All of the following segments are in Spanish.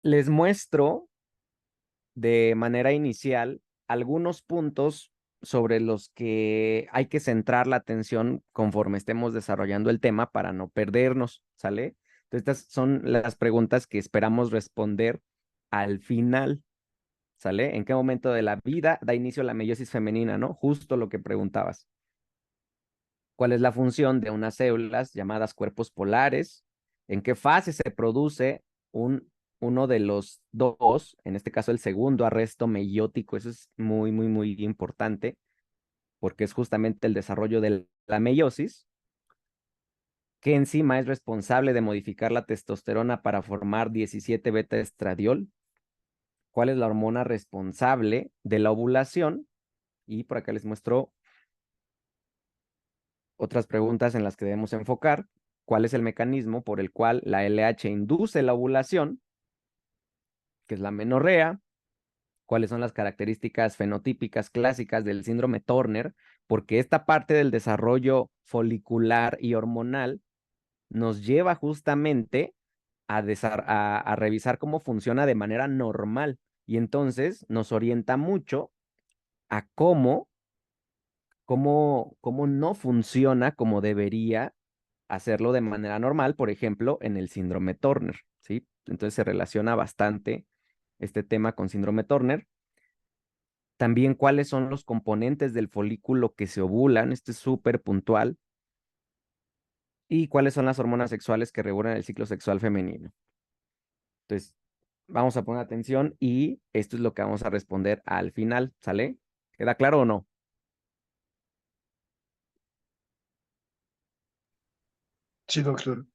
Les muestro de manera inicial algunos puntos sobre los que hay que centrar la atención conforme estemos desarrollando el tema para no perdernos, ¿sale? Entonces, estas son las preguntas que esperamos responder al final, ¿sale? ¿En qué momento de la vida da inicio la meiosis femenina, no? Justo lo que preguntabas. ¿Cuál es la función de unas células llamadas cuerpos polares? ¿En qué fase se produce uno de los dos, en este caso el segundo arresto meiótico? Eso es muy, muy, muy importante porque es justamente el desarrollo de la meiosis. ¿Qué enzima es responsable de modificar la testosterona para formar 17 beta estradiol? ¿Cuál es la hormona responsable de la ovulación? Y por acá les muestro otras preguntas en las que debemos enfocar. ¿Cuál es el mecanismo por el cual la LH induce la ovulación, que es la menorrea? ¿Cuáles son las características fenotípicas clásicas del síndrome Turner? Porque esta parte del desarrollo folicular y hormonal nos lleva justamente a revisar cómo funciona de manera normal y entonces nos orienta mucho a cómo no funciona como debería hacerlo de manera normal, por ejemplo, en el síndrome Turner, ¿sí? Entonces se relaciona bastante este tema con síndrome Turner. También cuáles son los componentes del folículo que se ovulan, esto es súper puntual, y cuáles son las hormonas sexuales que regulan el ciclo sexual femenino. Entonces, vamos a poner atención y esto es lo que vamos a responder al final, ¿sale? ¿Queda claro o no? Sí, doctor.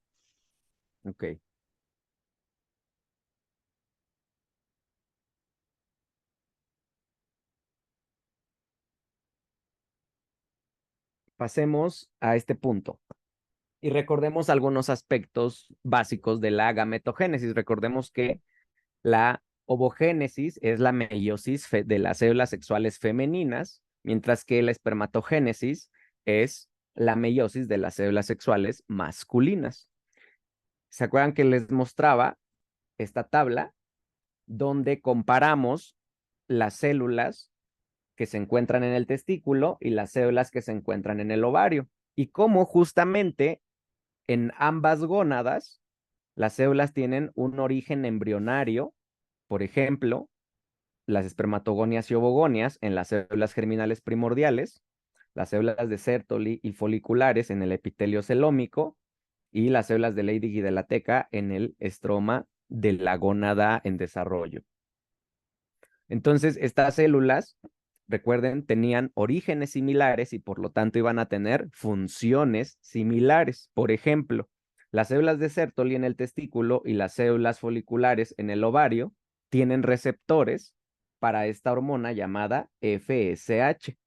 Ok. Pasemos a este punto. Y recordemos algunos aspectos básicos de la gametogénesis. Recordemos que la ovogénesis es la meiosis de las células sexuales femeninas, mientras que la espermatogénesis es la meiosis de las células sexuales masculinas. ¿Se acuerdan que les mostraba esta tabla donde comparamos las células que se encuentran en el testículo y las células que se encuentran en el ovario? Y cómo justamente en ambas gónadas las células tienen un origen embrionario, por ejemplo, las espermatogonias y ovogonias en las células germinales primordiales, las células de Sertoli y foliculares en el epitelio celómico y las células de Leydig y de la teca en el estroma de la gónada en desarrollo. Entonces, estas células, recuerden, tenían orígenes similares y por lo tanto iban a tener funciones similares. Por ejemplo, las células de Sertoli en el testículo y las células foliculares en el ovario tienen receptores para esta hormona llamada FSH,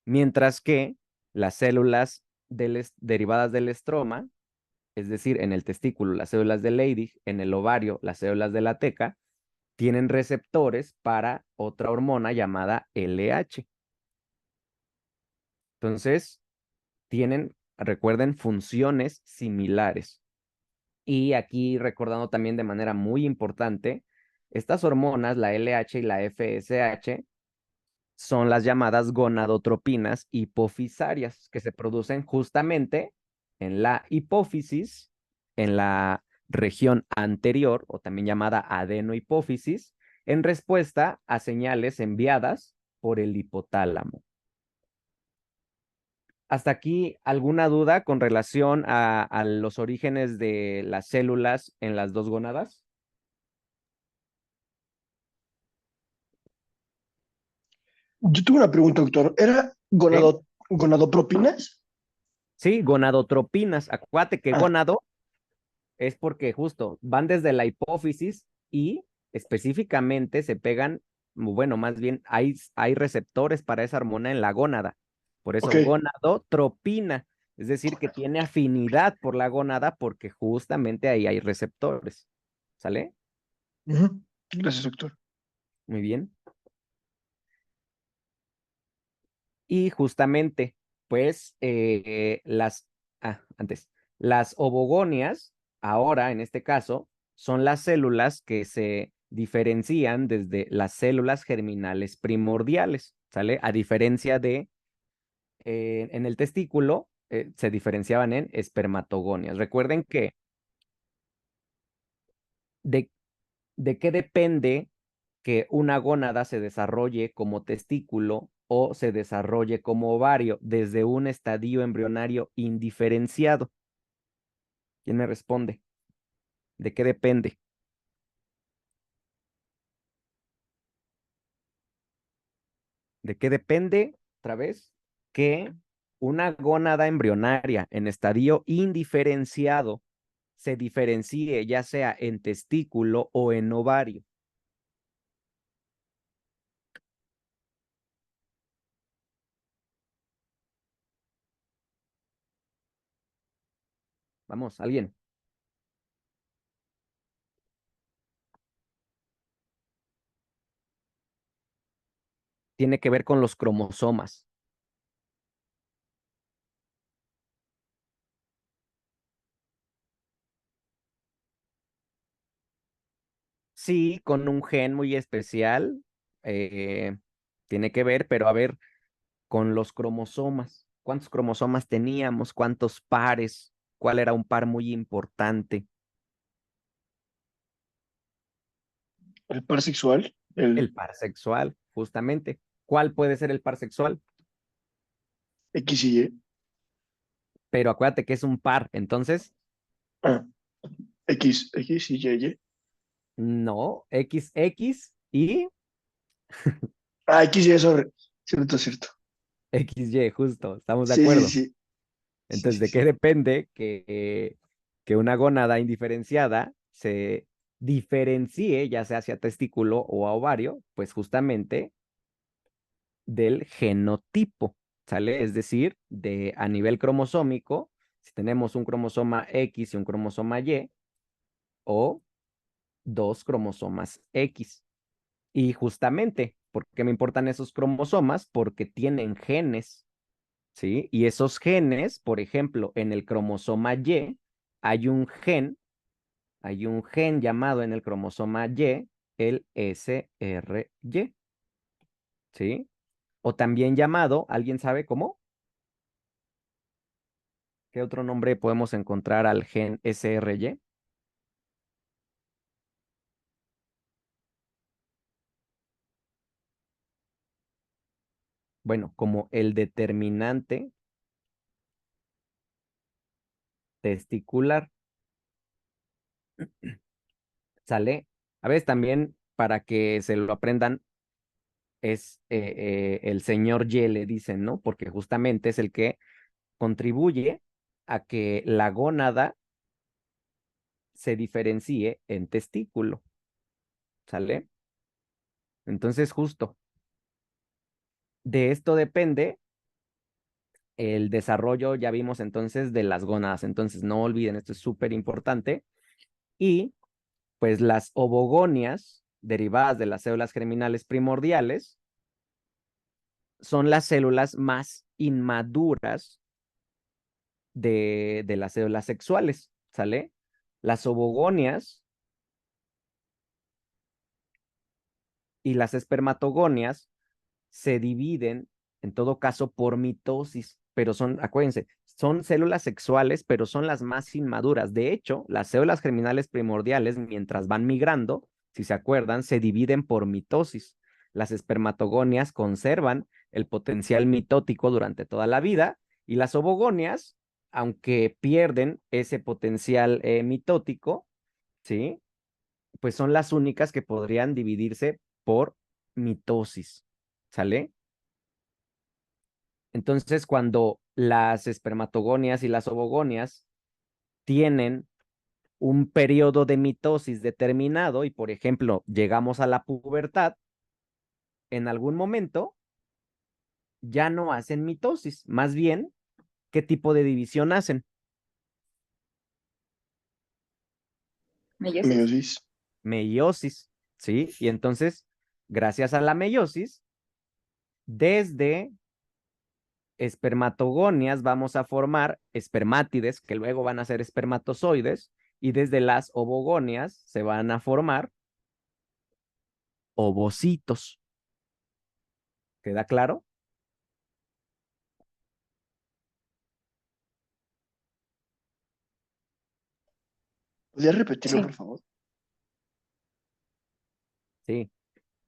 mientras que las células derivadas del estroma, es decir, en el testículo las células de Leydig, en el ovario las células de la teca, tienen receptores para otra hormona llamada LH. Entonces, recuerden, funciones similares. Y aquí recordando también de manera muy importante, estas hormonas, la LH y la FSH, son las llamadas gonadotropinas hipofisarias, que se producen justamente en la hipófisis, en la región anterior, o también llamada adenohipófisis, en respuesta a señales enviadas por el hipotálamo. ¿Hasta aquí alguna duda con relación a los orígenes de las células en las dos gónadas? Yo tuve una pregunta, doctor. ¿Era ¿Sí? gonadopropinas? Sí, gonadotropinas. Acuérdate que Ah, gónado es porque justo van desde la hipófisis y específicamente se pegan, bueno, más bien hay receptores para esa hormona en la gónada. Por ok. eso gonadotropina, es decir, que tiene afinidad por la gónada porque justamente ahí hay receptores. ¿Sale? Ujú. Gracias, doctor. Muy bien. Y justamente, pues, antes, las ovogonias, ahora en este caso, son las células que se diferencian desde las células germinales primordiales, ¿sale? A diferencia de en el testículo, se diferenciaban en espermatogonias. Recuerden que de, de qué depende que una gónada se desarrolle como testículo o se desarrolle como ovario desde un estadio embrionario indiferenciado. ¿Quién me responde? ¿De qué depende? ¿De qué depende, otra vez, que una gónada embrionaria en estadio indiferenciado se diferencie ya sea en testículo o en ovario? Vamos, alguien. Tiene que ver con los cromosomas. Sí, con un gen muy especial, eh, tiene que ver, pero a ver, con los cromosomas. ¿Cuántos cromosomas teníamos? ¿Cuántos pares? ¿Cuál era un par muy importante? El par sexual, El el par sexual, justamente. ¿Cuál puede ser el par sexual? X y Y. Pero acuérdate que es un par, entonces, Ah, X y Y. no, XX y Ah, X y Y, sorry. Cierto, cierto. XY, justo, estamos de Sí, sí, acuerdo. sí. Sí, Entonces, sí, ¿de qué sí. depende que una gónada indiferenciada se diferencie, ya sea hacia testículo o a ovario? Pues justamente del genotipo, ¿sale? Es decir, a nivel cromosómico, si tenemos un cromosoma X y un cromosoma Y, o dos cromosomas X. Y justamente, ¿por qué me importan esos cromosomas? Porque tienen genes, ¿sí? Y esos genes, por ejemplo, en el cromosoma Y, hay un gen, hay un gen llamado en el cromosoma Y, el SRY, ¿sí? O también llamado, ¿alguien sabe cómo? ¿Qué otro nombre podemos encontrar al gen SRY? Bueno, como el determinante testicular, ¿sale? A veces también, para que se lo aprendan, es el señor Y, le dicen, ¿no? Porque justamente es el que contribuye a que la gónada se diferencie en testículo, ¿sale? Entonces, justo de esto depende el desarrollo, ya vimos entonces, de las gónadas. Entonces, no olviden, esto es súper importante. Y pues las ovogonias, derivadas de las células germinales primordiales, son las células más inmaduras de las células sexuales, ¿sale? Las ovogonias y las espermatogonias se dividen, en todo caso, por mitosis, pero son, acuérdense, son células sexuales, pero son las más inmaduras. De hecho, las células germinales primordiales, mientras van migrando, si se acuerdan, se dividen por mitosis. Las espermatogonias conservan el potencial mitótico durante toda la vida y las ovogonias, aunque pierden ese potencial mitótico, ¿sí? Pues son las únicas que podrían dividirse por mitosis, ¿sale? Entonces, cuando las espermatogonias y las ovogonias tienen un periodo de mitosis determinado y, por ejemplo, llegamos a la pubertad, en algún momento ya no hacen mitosis, más bien, ¿qué tipo de división hacen? ¿Meiosis? Meiosis. Meiosis, ¿sí? Y entonces, gracias a la meiosis, desde espermatogonias vamos a formar espermátides, que luego van a ser espermatozoides, y desde las ovogonias se van a formar ovocitos. ¿Queda claro? ¿Podrías repetirlo, Sí. por favor? Sí,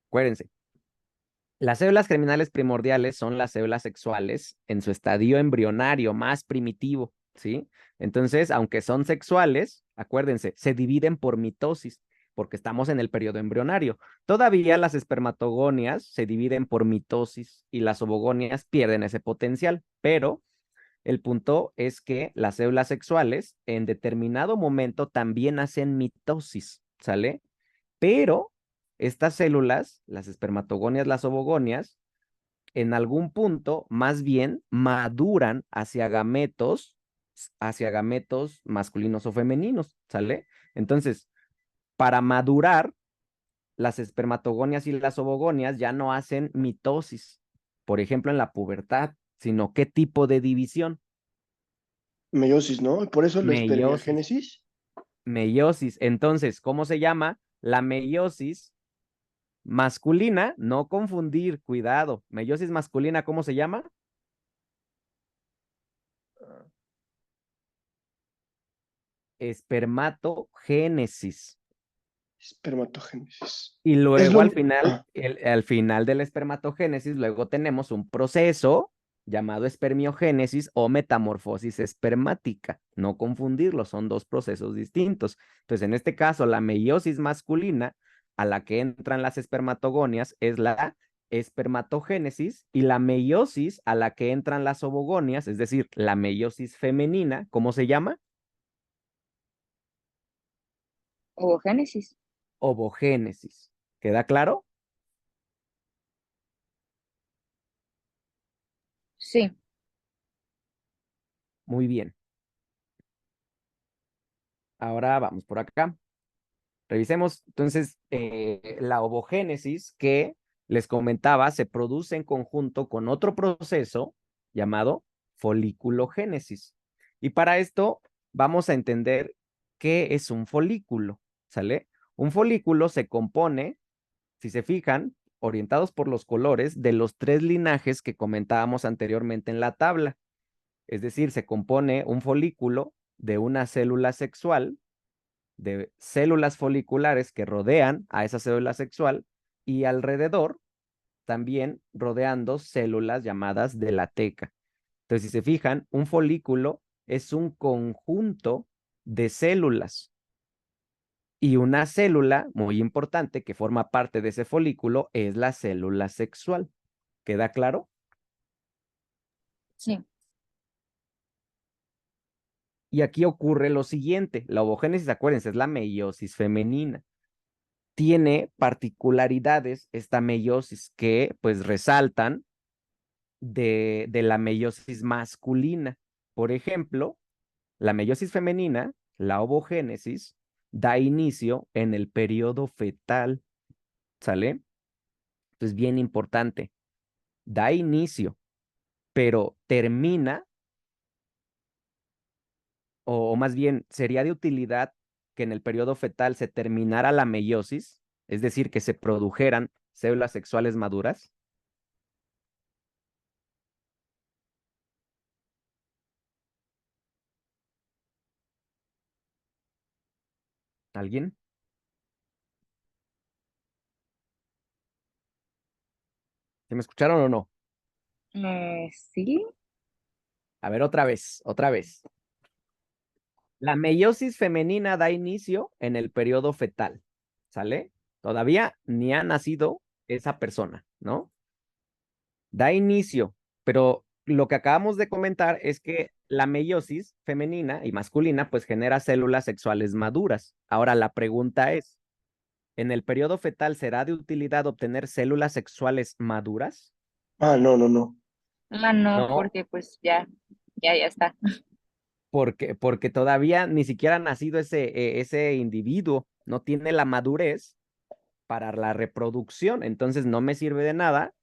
acuérdense. Las células germinales primordiales son las células sexuales en su estadio embrionario más primitivo, ¿sí? Entonces, aunque son sexuales, acuérdense, se dividen por mitosis, porque estamos en el periodo embrionario. Todavía las espermatogonias se dividen por mitosis y las ovogonias pierden ese potencial, pero el punto es que las células sexuales en determinado momento también hacen mitosis, ¿sale? Pero estas células, las espermatogonias, las ovogonias, en algún punto más bien maduran hacia gametos masculinos o femeninos, ¿sale? Entonces, para madurar, las espermatogonias y las ovogonias ya no hacen mitosis, por ejemplo, en la pubertad, sino qué tipo de división. Meiosis, ¿no? Y por eso la Meiosis. espermiogénesis. Meiosis. Entonces, ¿cómo se llama? La meiosis masculina, no confundir, cuidado. Meiosis masculina, ¿cómo se llama? Espermatogénesis. Espermatogénesis. Y Es luego lo... al final, Ah, al final de la espermatogénesis, luego tenemos un proceso llamado espermiogénesis o metamorfosis espermática. No confundirlo, son dos procesos distintos. Entonces, en este caso, la meiosis masculina a la que entran las espermatogonias es la espermatogénesis y la meiosis a la que entran las ovogonias, es decir, la meiosis femenina, ¿cómo se llama? Ovogénesis. Ovogénesis. ¿Queda claro? Sí. Muy bien. Ahora vamos por acá. Revisemos entonces la ovogénesis que les comentaba se produce en conjunto con otro proceso llamado foliculogénesis. Y para esto vamos a entender qué es un folículo, ¿sale? Un folículo se compone, si se fijan, orientados por los colores de los tres linajes que comentábamos anteriormente en la tabla. Es decir, se compone un folículo de una célula sexual, de células foliculares que rodean a esa célula sexual y alrededor también rodeando células llamadas de la teca. Entonces, si se fijan, un folículo es un conjunto de células y una célula muy importante que forma parte de ese folículo es la célula sexual. ¿Queda claro? Sí. Y aquí ocurre lo siguiente, la ovogénesis, acuérdense, es la meiosis femenina. Tiene particularidades esta meiosis que pues resaltan de la meiosis masculina. Por ejemplo, la meiosis femenina, la ovogénesis, da inicio en el periodo fetal, ¿sale? Entonces, bien importante, da inicio, pero termina, o más bien sería de utilidad que en el periodo fetal se terminara la meiosis, es decir, que se produjeran células sexuales maduras. ¿Alguien? ¿Se me escucharon o no? Sí. A ver, otra vez, otra vez. La meiosis femenina da inicio en el periodo fetal, ¿sale? Todavía ni ha nacido esa persona, ¿no? Da inicio, pero lo que acabamos de comentar es que la meiosis femenina y masculina pues genera células sexuales maduras. Ahora la pregunta es, ¿en el periodo fetal será de utilidad obtener células sexuales maduras? no, no, no. Ah, no, No, porque pues ya está. porque todavía ni siquiera ha nacido ese individuo, no tiene la madurez para la reproducción, entonces no me sirve de nada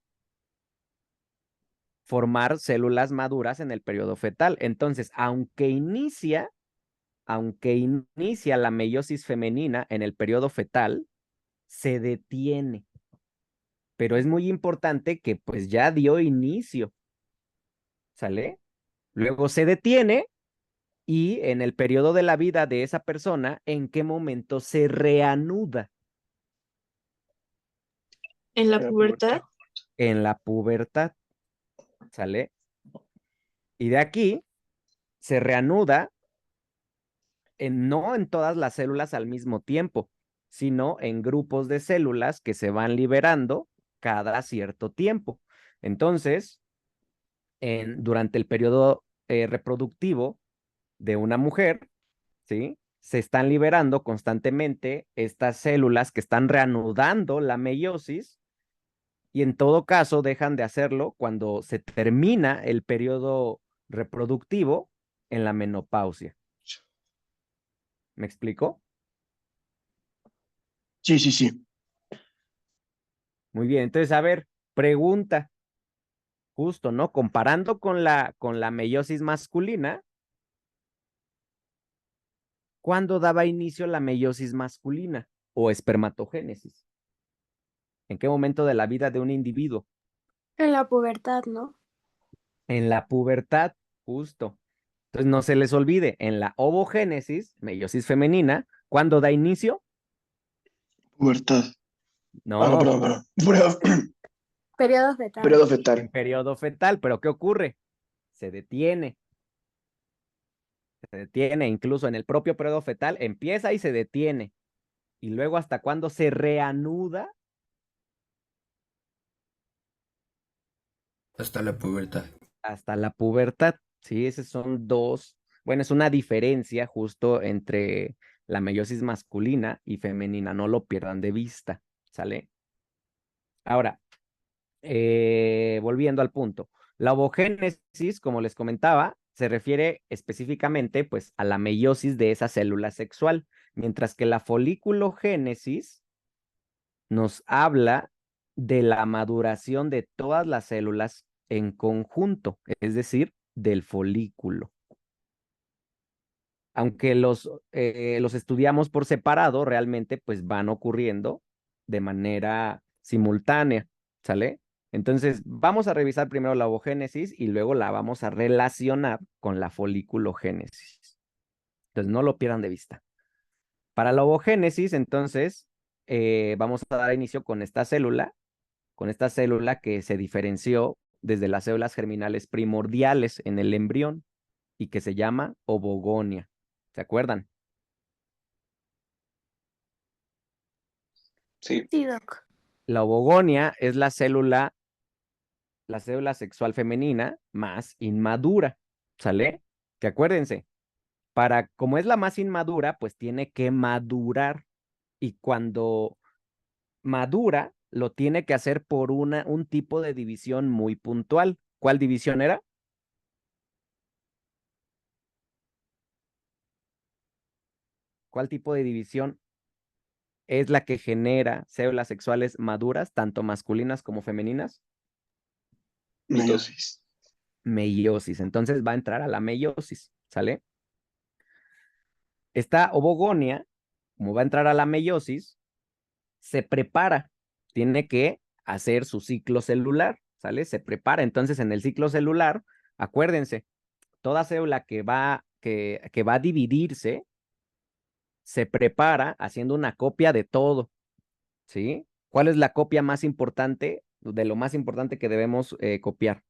formar células maduras en el periodo fetal. Entonces, aunque inicia aunque inicia la meiosis femenina en el periodo fetal, se detiene. Pero es muy importante que pues ya dio inicio, ¿sale? Luego se detiene y en el periodo de la vida de esa persona, ¿en qué momento se reanuda? En la La pubertad. En la pubertad, ¿sale? Y de aquí se reanuda no en todas las células al mismo tiempo, sino en grupos de células que se van liberando cada cierto tiempo. Entonces, durante el periodo reproductivo de una mujer, ¿sí? Se están liberando constantemente estas células que están reanudando la meiosis y en todo caso dejan de hacerlo cuando se termina el periodo reproductivo en la menopausia. ¿Me explico? Sí, sí, sí. Muy bien, entonces, a ver, pregunta, justo, ¿no? Comparando con la meiosis masculina, ¿cuándo daba inicio la meiosis masculina o espermatogénesis? ¿En qué momento de la vida de un individuo? En la pubertad, ¿no? En la pubertad, justo. Entonces, no se les olvide, en la ovogénesis, meiosis femenina, ¿cuándo da inicio? Pubertad. Ah, no, No, perdón, perdón. Periodo, Periodo fetal. periodo en fetal. periodo fetal, pero ¿qué ocurre? Se detiene, incluso en el propio periodo fetal, empieza y se detiene. Y luego, ¿hasta cuándo se reanuda? Hasta la pubertad. Hasta la pubertad. Sí, esos son dos. Bueno, es una diferencia justo entre la meiosis masculina y femenina. No lo pierdan de vista, ¿sale? Ahora, volviendo al punto. La ovogénesis, como les comentaba, se refiere específicamente pues a la meiosis de esa célula sexual, mientras que la foliculogénesis nos habla de la maduración de todas las células en conjunto, es decir, del folículo. Aunque los estudiamos por separado, realmente pues van ocurriendo de manera simultánea, ¿sale? Entonces, vamos a revisar primero la ovogénesis y luego la vamos a relacionar con la foliculogénesis. Entonces, no lo pierdan de vista. Para la ovogénesis, entonces, vamos a dar inicio con esta célula que se diferenció desde las células germinales primordiales en el embrión y que se llama ovogonia. ¿Se acuerdan? Sí. Sí, Doc. La ovogonia es la célula sexual femenina más inmadura, ¿sale? Que acuérdense, como es la más inmadura, pues tiene que madurar y cuando madura, lo tiene que hacer por un tipo de división muy puntual. ¿Cuál división era? ¿Cuál tipo de división es la que genera células sexuales maduras, tanto masculinas como femeninas? Meiosis. Meiosis. Entonces va a entrar a la meiosis, ¿sale? Esta ovogonia, como va a entrar a la meiosis, se prepara, tiene que hacer su ciclo celular, ¿sale? Se prepara. Entonces, en el ciclo celular, acuérdense, toda célula que va a dividirse, se prepara haciendo una copia de todo, ¿sí? ¿Cuál es la copia más importante, de lo más importante que debemos copiar?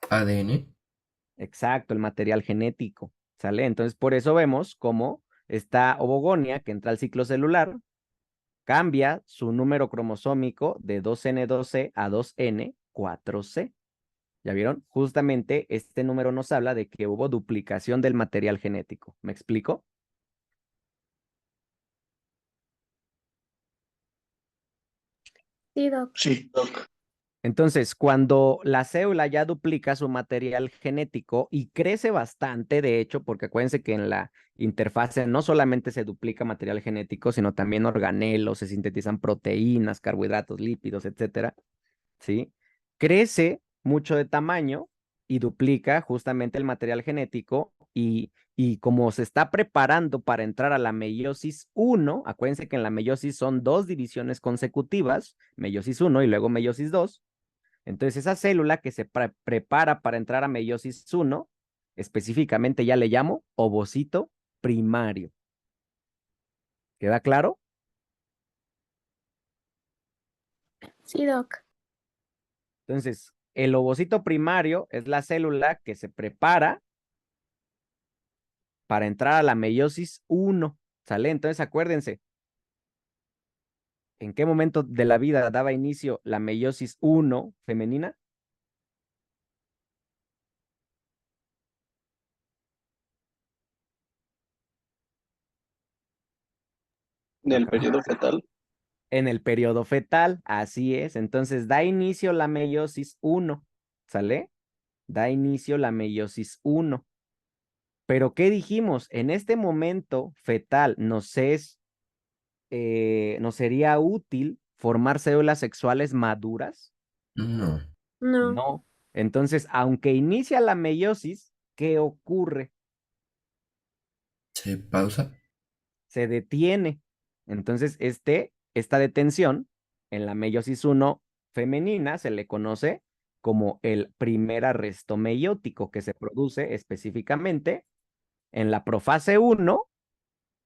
ADN. Exacto, el material genético, ¿sale? Entonces, por eso vemos cómo esta ovogonia que entra al ciclo celular cambia su número cromosómico de 2N12 a 2N4C. ¿Ya vieron? Justamente este número nos habla de que hubo duplicación del material genético. ¿Me explico? Sí, Doc. Sí, Doc. Entonces, cuando la célula ya duplica su material genético y crece bastante, de hecho, porque acuérdense que en la interfase no solamente se duplica material genético, sino también organelos, se sintetizan proteínas, carbohidratos, lípidos, etcétera, ¿sí? Crece mucho de tamaño, y duplica justamente el material genético y como se está preparando para entrar a la meiosis 1, acuérdense que en la meiosis son 2 divisiones consecutivas, meiosis 1 y luego meiosis 2. Entonces esa célula que se prepara para entrar a meiosis 1, específicamente ya le llamo ovocito primario. ¿Queda claro? Sí, Doc. Entonces, el ovocito primario es la célula que se prepara para entrar a la meiosis 1, ¿sale? Entonces, acuérdense, ¿en qué momento de la vida daba inicio la meiosis 1 femenina? Del periodo fetal. En el periodo fetal, así es. Entonces, da inicio la meiosis 1, ¿sale? Da inicio la meiosis 1. Pero, ¿qué dijimos? En este momento fetal nos sería útil formar células sexuales maduras. No. No. No. Entonces, aunque inicia la meiosis, ¿qué ocurre? ¿Se pausa? Se detiene. Entonces, esta detención en la meiosis 1 femenina se le conoce como el primer arresto meiótico, que se produce específicamente en la profase 1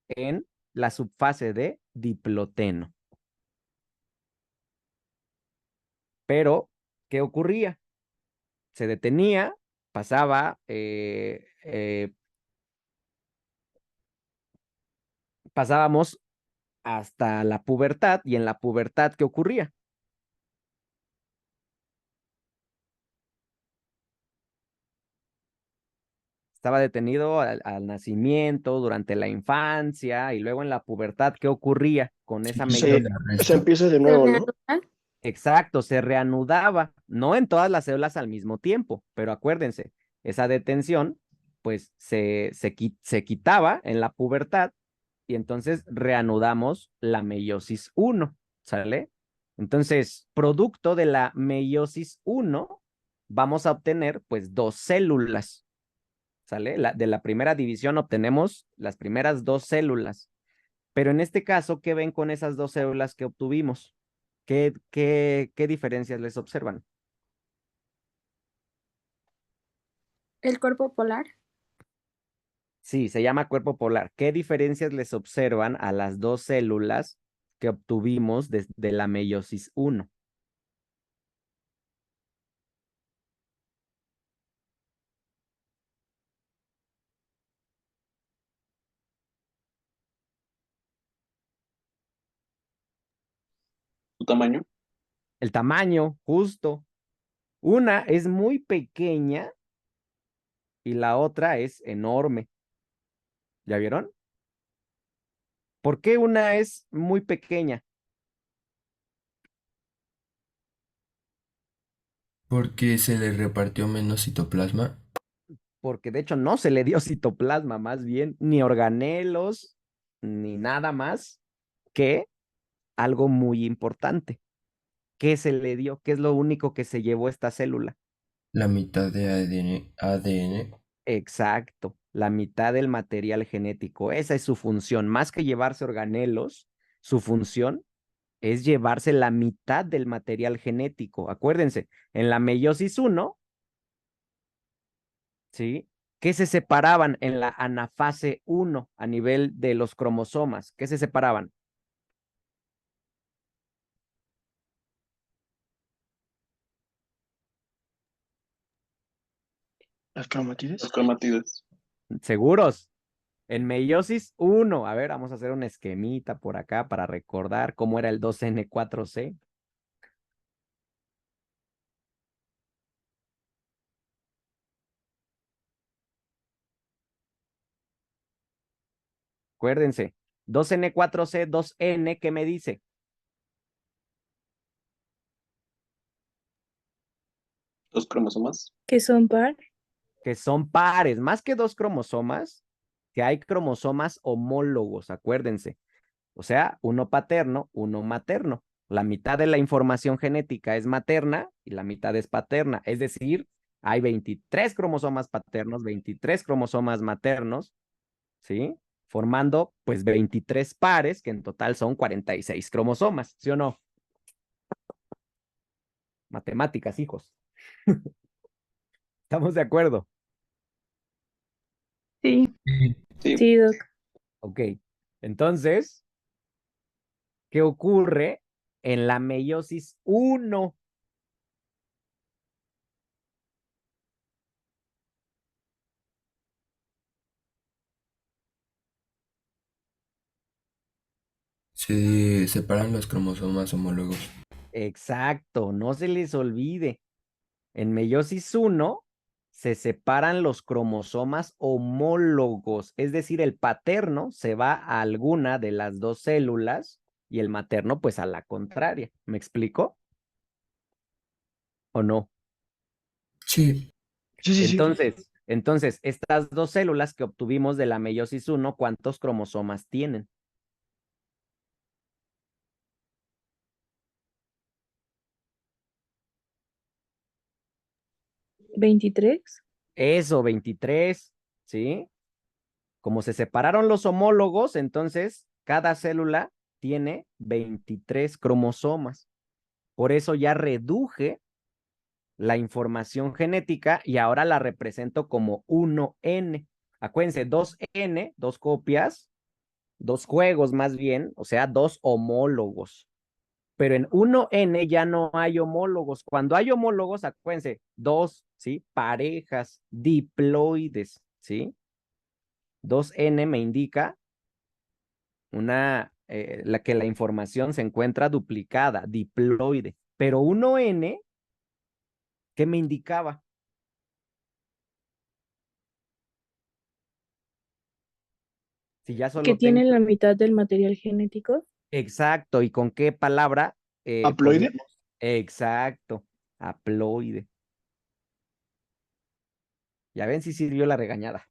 en la subfase de diploteno. Pero, ¿qué ocurría? Se detenía, pasábamos hasta la pubertad, y en la pubertad, ¿qué ocurría? Estaba detenido al nacimiento, durante la infancia, y luego en la pubertad, ¿qué ocurría con esa Se, meiosis? se empieza de nuevo, ¿no? Exacto, se reanudaba, no en todas las células al mismo tiempo, pero acuérdense, esa detención, pues se quitaba en la pubertad y entonces reanudamos la meiosis 1, ¿sale? Entonces, producto de la meiosis 1, vamos a obtener pues 2 células, ¿sale? De la primera división obtenemos las primeras 2 células, pero en este caso, ¿qué ven con esas 2 células que obtuvimos? ¿Qué diferencias les observan? El cuerpo polar. Sí, se llama cuerpo polar. ¿Qué diferencias les observan a las 2 células que obtuvimos desde la meiosis 1? Su tamaño. El tamaño, justo. Una es muy pequeña y la otra es enorme. ¿Ya vieron? ¿Por qué una es muy pequeña? Porque se le repartió menos citoplasma. Porque de hecho no se le dio citoplasma, más bien, ni organelos, ni nada más que algo muy importante. ¿Qué se le dio? ¿Qué es lo único que se llevó esta célula? La mitad de ADN. Exacto, la mitad del material genético. Esa es su función. Más que llevarse organelos, su función es llevarse la mitad del material genético. Acuérdense, en la meiosis 1, ¿sí? ¿Qué se separaban en la anafase 1 a nivel de los cromosomas? ¿Qué se separaban? Las cromátides. Los cromátides. ¿Seguros? En meiosis 1, a ver, vamos a hacer un esquemita por acá para recordar cómo era el 2N4C. Acuérdense, 2N4C, 2N, ¿qué me dice? Dos cromosomas. Que son par. Que son pares, más que 2 cromosomas, que hay cromosomas homólogos, acuérdense. O sea, uno paterno, uno materno. La mitad de la información genética es materna y la mitad es paterna. Es decir, Hay 23 cromosomas paternos, 23 cromosomas maternos, ¿sí? Formando, pues, 23 pares, que en total son 46 cromosomas, ¿sí o no? Matemáticas, hijos. ¿Estamos de acuerdo? Sí, Sí, sí, Doc. Ok. Entonces, ¿qué ocurre en la meiosis 1? Se separan los cromosomas homólogos. Exacto, no se les olvide. En meiosis 1 se separan los cromosomas homólogos, es decir, el paterno se va a alguna de las dos células y el materno pues a la contraria. ¿Me explico? ¿O no? Sí, Sí, sí, sí. Entonces, estas dos células que obtuvimos de la meiosis 1, ¿cuántos cromosomas tienen? 23. Eso, 23, ¿sí? Como se separaron los homólogos, entonces cada célula tiene 23 cromosomas. Por eso ya reduje la información genética y ahora la represento como 1N. Acuérdense, 2N, dos copias, dos juegos más bien, o sea, dos homólogos. Pero en 1N ya no hay homólogos. Cuando hay homólogos, acuérdense, dos, ¿sí? Parejas diploides, ¿sí? 2N me indica la que la información se encuentra duplicada, diploide. Pero 1N, ¿qué me indicaba? Si ya Que solo tengo. tienen la mitad del material genético. Exacto, ¿y con qué palabra ¿Haploide? podíamos? Exacto, haploide. Ya ven si sirvió la regañada.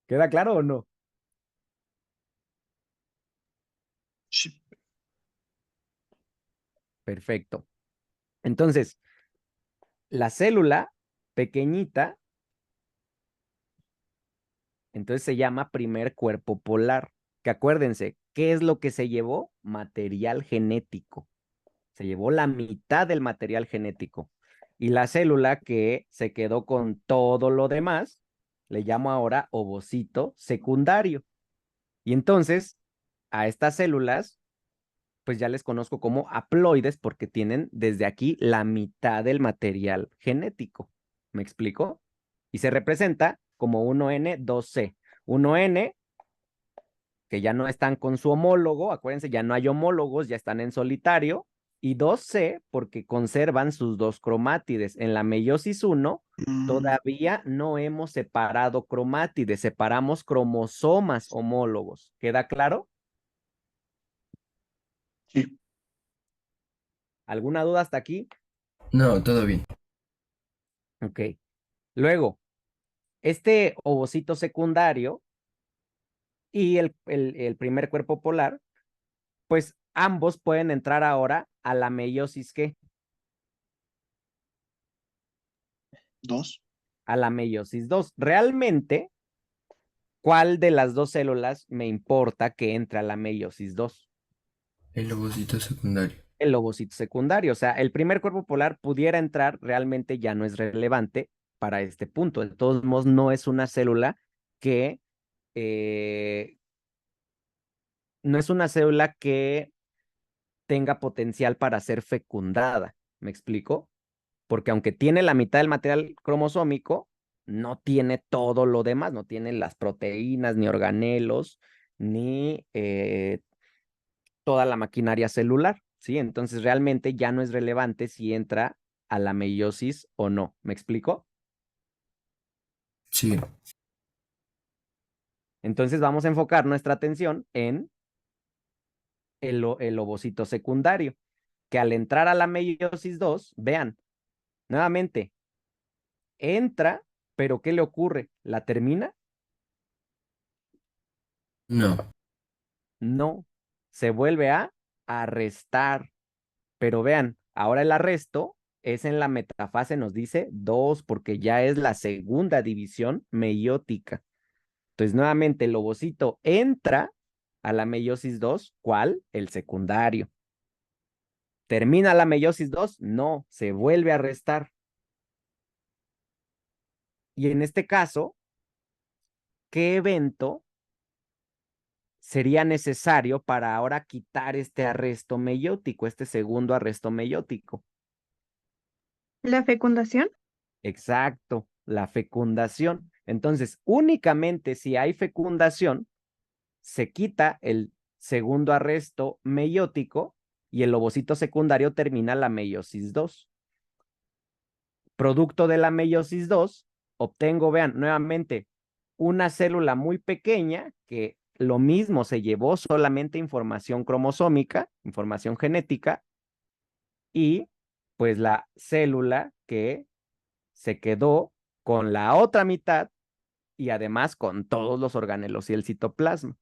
¿Queda claro o no? Sí. Perfecto. Entonces, la célula pequeñita, entonces se llama primer cuerpo polar. Que acuérdense, ¿qué es lo que se llevó? Material genético. Se llevó la mitad del material genético. Y la célula que se quedó con todo lo demás, le llamo ahora ovocito secundario. Y entonces, a estas células, pues ya les conozco como haploides porque tienen desde aquí la mitad del material genético. ¿Me explico? Y se representa como 1N, 2C. 1N, que ya no están con su homólogo, acuérdense, ya no hay homólogos, ya están en solitario. Y 2C, porque conservan sus dos cromátides. En la meiosis 1, Mm, todavía no hemos separado cromátides, separamos cromosomas homólogos. ¿Queda claro? sí. ¿Alguna duda hasta aquí? no, todo bien. Ok. Luego, este ovocito secundario y el primer cuerpo polar, pues ambos pueden entrar ahora a la meiosis, ¿qué? Dos. A la meiosis 2. Realmente, ¿cuál de las dos células me importa que entre a la meiosis 2? El ovocito secundario. El ovocito secundario. O sea, el primer cuerpo polar pudiera entrar, realmente ya no es relevante para este punto. De todos modos, no es una célula que, eh, no es una célula que tenga potencial para ser fecundada. ¿Me explico? Porque aunque tiene la mitad del material cromosómico, no tiene todo lo demás, no tiene las proteínas, ni organelos, ni toda la maquinaria celular, ¿sí? Entonces realmente ya no es relevante si entra a la meiosis o no. ¿Me explico? Sí, Entonces vamos a enfocar nuestra atención en el ovocito secundario, que al entrar a la meiosis 2, vean, nuevamente, entra, pero ¿qué le ocurre? ¿La termina? no, No, se vuelve a arrestar. Pero vean, ahora el arresto es en la metafase, nos dice 2, porque ya es la segunda división meiótica. Entonces, nuevamente, el ovocito entra a la meiosis 2, ¿cuál? El secundario. ¿Termina la meiosis 2? No, se vuelve a restar. Y en este caso, ¿qué evento sería necesario para ahora quitar este arresto meiótico, este segundo arresto meiótico? ¿La fecundación? Exacto, la fecundación. Entonces, únicamente si hay fecundación, se quita el segundo arresto meiótico y el ovocito secundario termina la meiosis 2. Producto de la meiosis 2, obtengo, vean, nuevamente, una célula muy pequeña que lo mismo se llevó solamente información cromosómica, información genética, y pues la célula que se quedó con la otra mitad y además con todos los organelos y el citoplasma.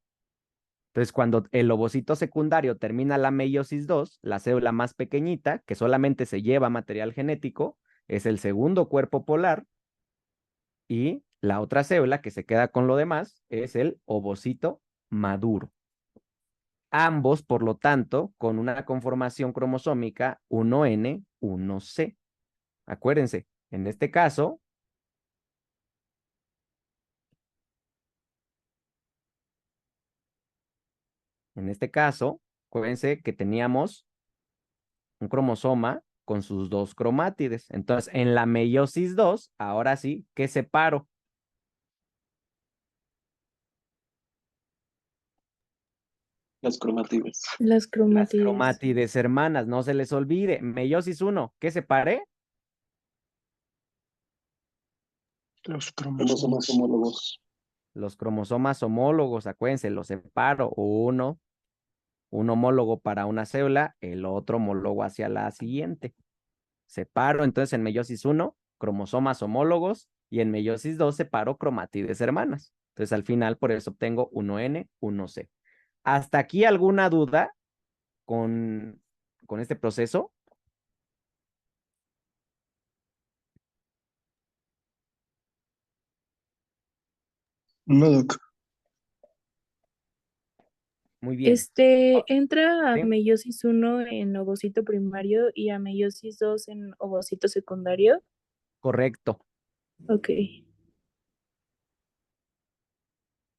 Entonces, cuando el ovocito secundario termina la meiosis 2, la célula más pequeñita, que solamente se lleva material genético, es el segundo cuerpo polar, y la otra célula que se queda con lo demás es el ovocito maduro. Ambos, por lo tanto, con una conformación cromosómica 1N, 1C. Acuérdense, en este caso, acuérdense que teníamos un cromosoma con sus dos cromátides. Entonces, en la meiosis 2, ahora sí, ¿qué separo? Las cromátides. Las Las cromátides. cromátides hermanas, no se les olvide. Meiosis 1, ¿qué separé? Los Cromosomas cromosomas. homólogos. Los cromosomas homólogos, acuérdense, los separo. Un homólogo para una célula, el otro homólogo hacia la siguiente. Separo entonces en meiosis 1 cromosomas homólogos y en meiosis 2 separo cromátides hermanas. Entonces al final por eso obtengo 1N, 1C. ¿Hasta aquí alguna duda con este proceso? No, Doc. Muy bien. Entra a ¿Sí? meiosis 1 en ovocito primario y a meiosis 2 en ovocito secundario. Correcto. Ok.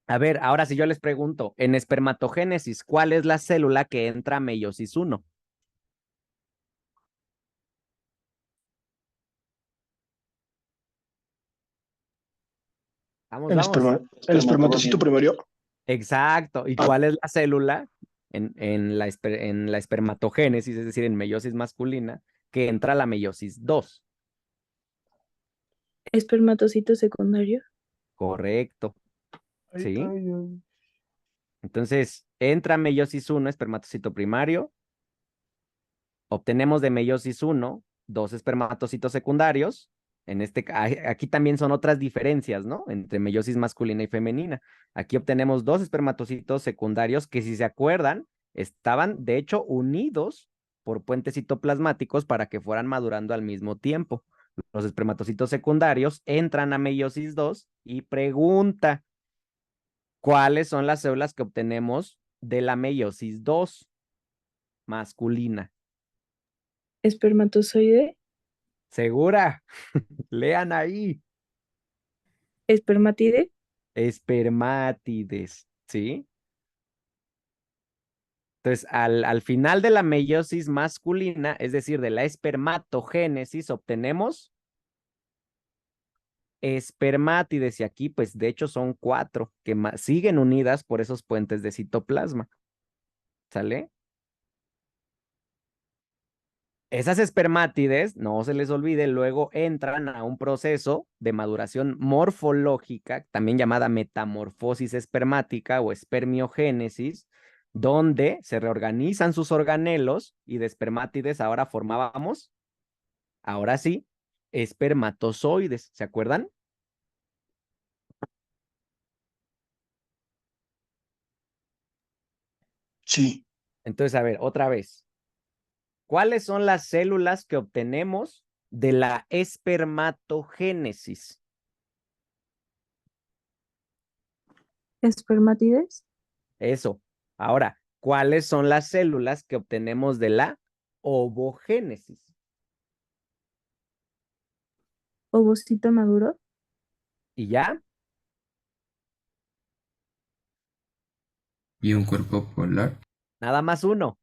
A ver, ahora si yo les pregunto, en espermatogénesis, ¿cuál es la célula que entra a meiosis 1? Vamos, El, vamos. el espermatocito primario. Exacto. ¿Y cuál es la célula en la espermatogénesis, es decir, en meiosis masculina, que entra a la meiosis 2? Espermatocito secundario. Correcto. ¿Sí? Ay, ay. Entonces, entra meiosis 1, espermatocito primario. Obtenemos de meiosis 1 dos espermatocitos secundarios. Aquí también son otras diferencias, ¿no? Entre meiosis masculina y femenina. Aquí obtenemos dos espermatocitos secundarios que, si se acuerdan, estaban de hecho unidos por puentes citoplasmáticos para que fueran madurando al mismo tiempo. Los espermatocitos secundarios entran a meiosis 2 y pregunta, ¿cuáles son las células que obtenemos de la meiosis 2 masculina? Espermatozoide. ¿Segura? Lean ahí. Espermatide. Espermátides, ¿sí? Entonces, al final de la meiosis masculina, es decir, de la espermatogénesis, obtenemos espermátides, y aquí, pues, de hecho, son 4 que siguen unidas por esos puentes de citoplasma, ¿sale? Esas espermátides, no se les olvide, luego entran a un proceso de maduración morfológica, también llamada metamorfosis espermática o espermiogénesis, donde se reorganizan sus organelos y de espermátides ahora formábamos, ahora sí, espermatozoides, ¿se acuerdan? Sí. Entonces, a ver, otra vez, ¿cuáles son las células que obtenemos de la espermatogénesis? Espermátides, Eso. Ahora, ¿cuáles son las células que obtenemos de la ovogénesis? ovocito maduro, ¿Y ya? Y un cuerpo polar. Nada más uno.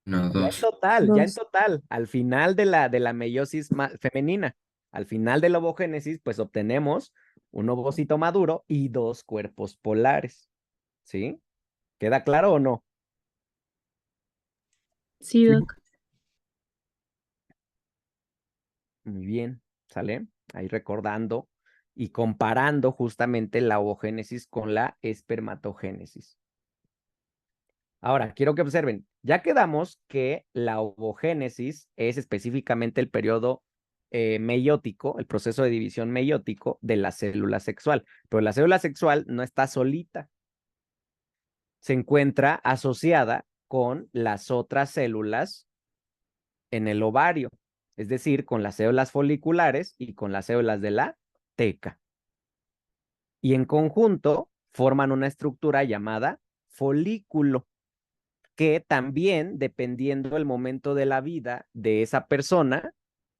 No, Ya en dos. total, ya en dos. total, al final de la meiosis femenina, al final de la ovogénesis, pues obtenemos un ovocito maduro y dos cuerpos polares. ¿Sí? ¿Queda claro o no? Sí, Sí. Doc. Muy bien, ¿sale? Ahí recordando y comparando justamente la ovogénesis con la espermatogénesis. Ahora, quiero que observen, ya quedamos que la ovogénesis es específicamente el periodo meiótico, el proceso de división meiótico de la célula sexual, pero la célula sexual no está solita, se encuentra asociada con las otras células en el ovario, es decir, con las células foliculares y con las células de la teca. Y en conjunto forman una estructura llamada folículo, que también, dependiendo del momento de la vida de esa persona,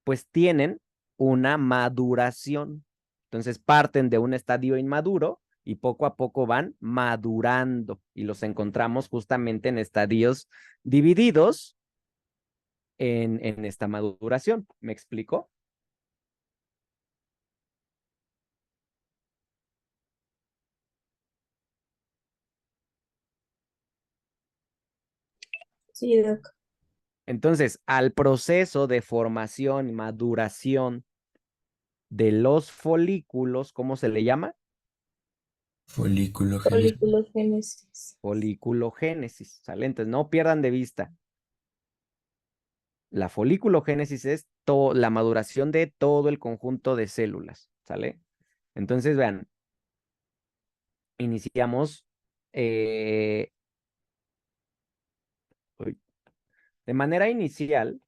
pues tienen una maduración. Entonces parten de un estadio inmaduro y poco a poco van madurando y los encontramos justamente en estadios divididos en esta maduración. ¿Me explico? Sí, Doc. Entonces, al proceso de formación y maduración de los folículos, ¿cómo se le llama? Folículo génesis. Foliculogénesis. Foliculogénesis, ¿sale? Entonces, no pierdan de vista. La foliculogénesis es la maduración de todo el conjunto de células, ¿sale? Entonces, vean, iniciamos uy, de manera inicial,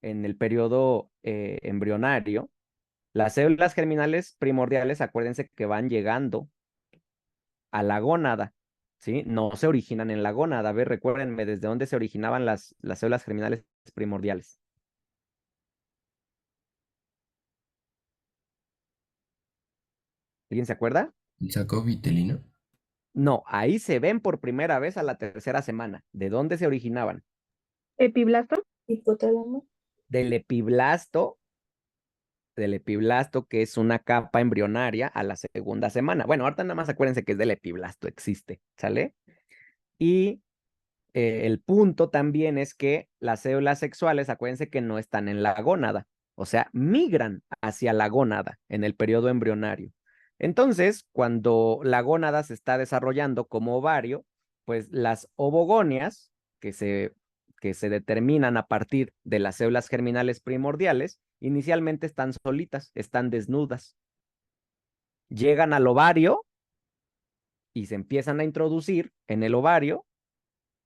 en el periodo embrionario, las células germinales primordiales, acuérdense que van llegando a la gónada, ¿sí? No se originan en la gónada. A ver, recuérdenme desde dónde se originaban las células germinales primordiales. ¿Alguien se acuerda? ¿El saco vitelino? No, ahí se ven por primera vez a la tercera semana. ¿De dónde se originaban? Epiblasto. Hipotálamo. Del epiblasto, del epiblasto, que es una capa embrionaria a la segunda semana. Bueno, ahorita nada más acuérdense que es del epiblasto, existe, ¿sale? Y el punto también es que las células sexuales, acuérdense que no están en la gónada, o sea, migran hacia la gónada en el periodo embrionario. Entonces, cuando la gónada se está desarrollando como ovario, pues las ovogonias que se determinan a partir de las células germinales primordiales, inicialmente están solitas, están desnudas. Llegan al ovario y se empiezan a introducir en el ovario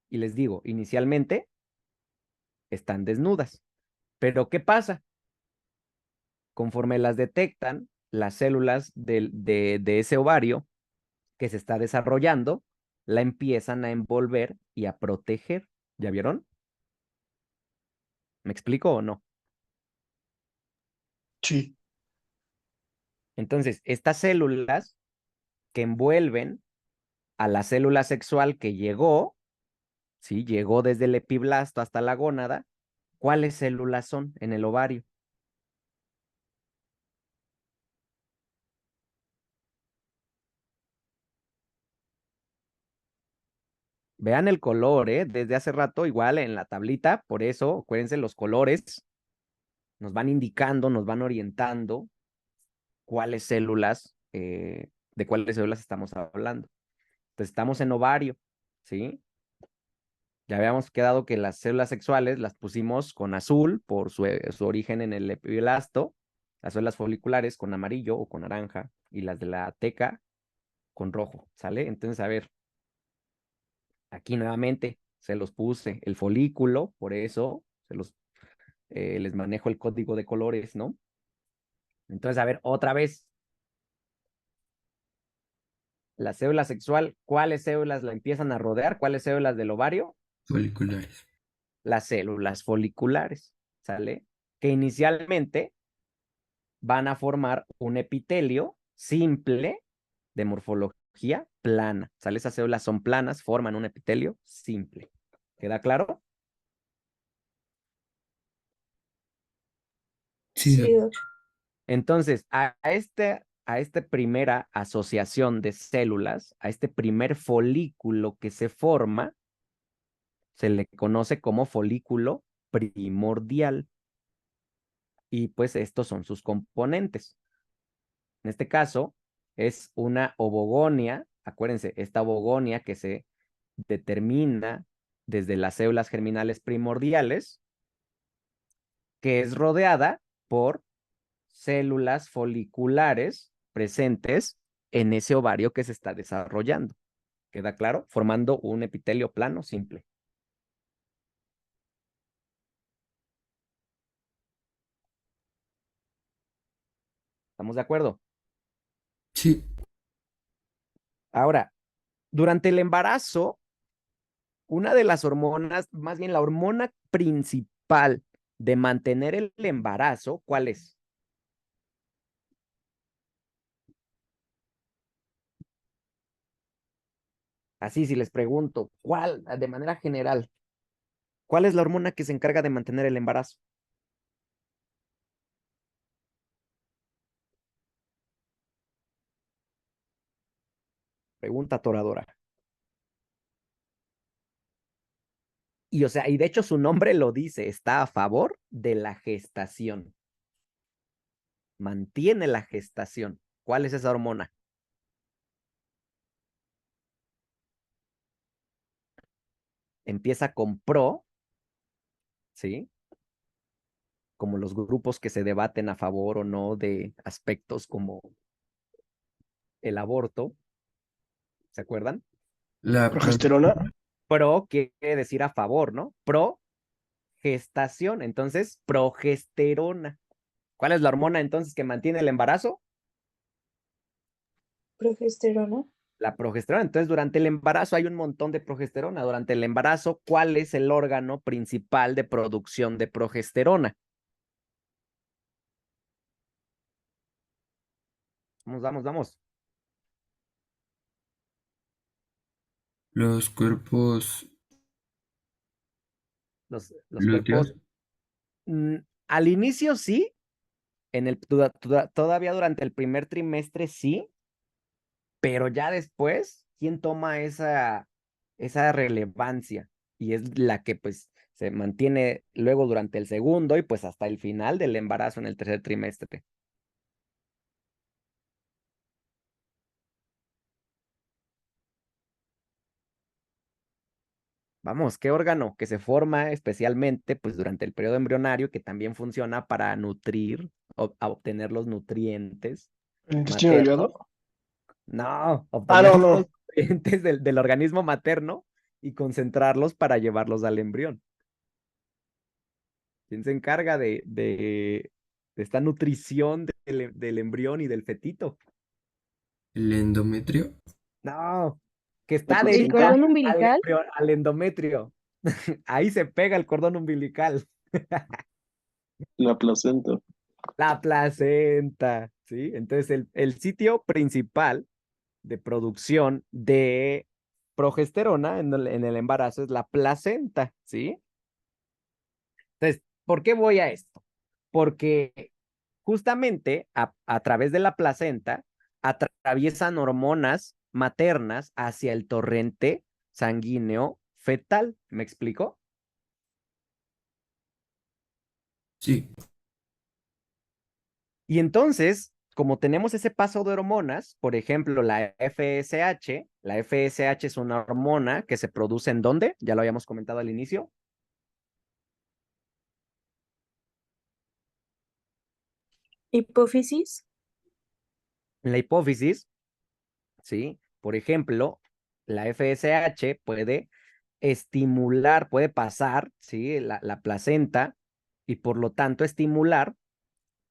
y les digo, inicialmente están desnudas. Pero ¿qué pasa? Conforme las detectan, las células de ese ovario que se está desarrollando, la empiezan a envolver y a proteger. ¿Ya vieron? ¿Me explico o no? Sí. Entonces, estas células que envuelven a la célula sexual que llegó, ¿sí? Llegó desde el epiblasto hasta la gónada, ¿cuáles células son en el ovario? Vean el color, ¿eh? Desde hace rato, igual en la tablita, por eso, acuérdense, los colores nos van indicando, nos van orientando cuáles células, de cuáles células estamos hablando. Entonces, estamos en ovario, ¿sí? Ya habíamos quedado que las células sexuales las pusimos con azul por su origen en el epiblasto, las células foliculares con amarillo o con naranja, y las de la teca con rojo, ¿sale? Entonces, a ver, aquí nuevamente se los puse el folículo, por eso les manejo el código de colores, ¿no? Entonces, a ver, otra vez. La célula sexual, ¿cuáles células la empiezan a rodear? ¿Cuáles células del ovario? Foliculares. Las células foliculares, ¿sale? Que inicialmente van a formar un epitelio simple de morfología plana, ¿sale? Esas células son planas, forman un epitelio simple. ¿Queda claro? Sí, Sí, doc. doc. Entonces, a esta primera asociación de células, a este primer folículo que se forma, se le conoce como folículo primordial. Y pues estos son sus componentes. En este caso, es una ovogonia. Acuérdense, esta ovogonia que se determina desde las células germinales primordiales, que es rodeada por células foliculares presentes en ese ovario que se está desarrollando. ¿Queda claro? Formando un epitelio plano simple. ¿Estamos de acuerdo? Sí. Ahora, durante el embarazo, una de las hormonas, más bien la hormona principal de mantener el embarazo, ¿cuál es? Así, si les pregunto, ¿cuál, de manera general, cuál es la hormona que se encarga de mantener el embarazo? Pregunta atoradora. Y o sea, y de hecho su nombre lo dice, está a favor de la gestación. Mantiene la gestación. ¿Cuál es esa hormona? Empieza con pro, ¿sí? Como los grupos que se debaten a favor o no de aspectos como el aborto, ¿se acuerdan? La Progesterona. Pro quiere decir a favor, ¿no? Pro gestación, entonces progesterona. ¿Cuál es la hormona entonces que mantiene el embarazo? Progesterona. La progesterona. Entonces, durante el embarazo hay un montón de progesterona. Durante el embarazo, ¿cuál es el órgano principal de producción de progesterona? Vamos, vamos, vamos. los cuerpos Los lúteos. cuerpos, al inicio sí, todavía durante el primer trimestre sí, pero ya después, ¿quién toma esa relevancia? Y es la que pues se mantiene luego durante el segundo y pues hasta el final del embarazo en el tercer trimestre. Vamos, ¿qué órgano que se forma especialmente pues durante el periodo embrionario que también funciona para nutrir o a obtener los nutrientes ¿El intestino maternos? delgado? No, Ah, obtener no, los no. nutrientes del organismo materno y concentrarlos para llevarlos al embrión. ¿Quién se encarga de esta nutrición del embrión y del fetito? El endometrio. No, que La está ¿El placenta. dedicado cordón umbilical? al endometrio. Ahí se pega el cordón umbilical. La placenta. La placenta, ¿sí? Entonces, el sitio principal de producción de progesterona en el embarazo es la placenta, ¿sí? Entonces, ¿por qué voy a esto? Porque justamente a través de la placenta atraviesan hormonas maternas hacia el torrente sanguíneo fetal. ¿Me explico? Sí. Y entonces, como tenemos ese paso de hormonas, por ejemplo, la FSH es una hormona que se produce ¿en dónde? Ya lo habíamos comentado al inicio. Hipófisis. En la hipófisis, ¿sí? Por ejemplo, la FSH puede estimular, puede pasar, ¿sí? La placenta y por lo tanto estimular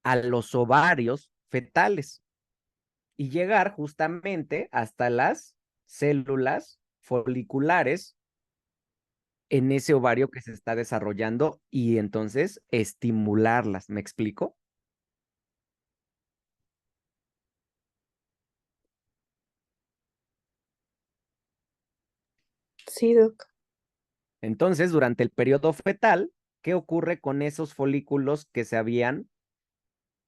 a los ovarios fetales y llegar justamente hasta las células foliculares en ese ovario que se está desarrollando y entonces estimularlas. ¿Me explico? Sí, Doc. Entonces, durante el periodo fetal, ¿qué ocurre con esos folículos que se habían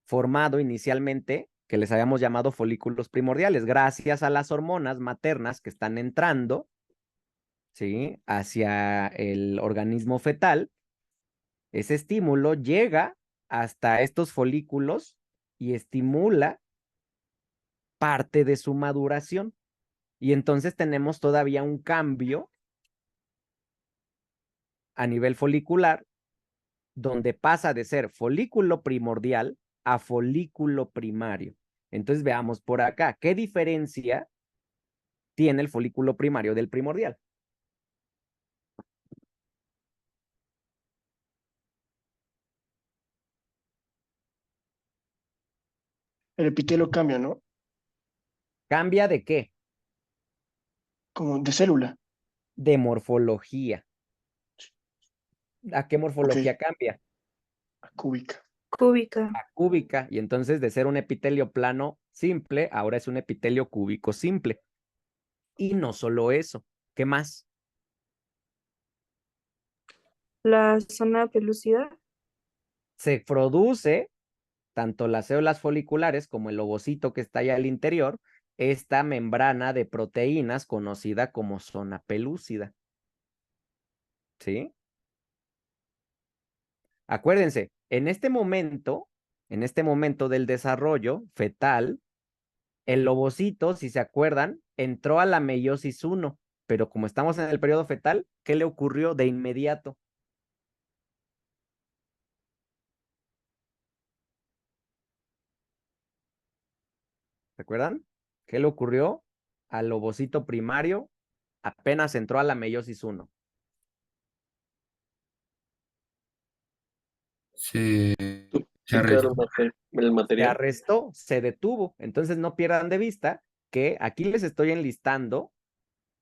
formado inicialmente, que les habíamos llamado folículos primordiales? Gracias a las hormonas maternas que están entrando, ¿sí?, hacia el organismo fetal, ese estímulo llega hasta estos folículos y estimula parte de su maduración. Y entonces tenemos todavía un cambio a nivel folicular, donde pasa de ser folículo primordial a folículo primario. Entonces veamos por acá, ¿qué diferencia tiene el folículo primario del primordial? El epitelio cambia, ¿no? ¿Cambia de qué? Como de célula. De morfología. ¿A qué Ok, morfología cambia? cúbica. Cúbica. A cúbica. Y entonces de ser un epitelio plano simple, ahora es un epitelio cúbico simple. Y no solo eso, ¿qué más? La zona pelúcida. Se produce tanto las células foliculares como el ovocito que está allá al interior, esta membrana de proteínas conocida como zona pelúcida. ¿Sí? Acuérdense, en este momento del desarrollo fetal, el ovocito, si se acuerdan, entró a la meiosis 1, pero como estamos en el periodo fetal, ¿qué le ocurrió de inmediato? ¿Se acuerdan? ¿Qué le ocurrió al ovocito primario apenas entró a la meiosis 1? Se, se Duplicaron arrestó. el Se material. arrestó, se detuvo. Entonces no pierdan de vista que aquí les estoy enlistando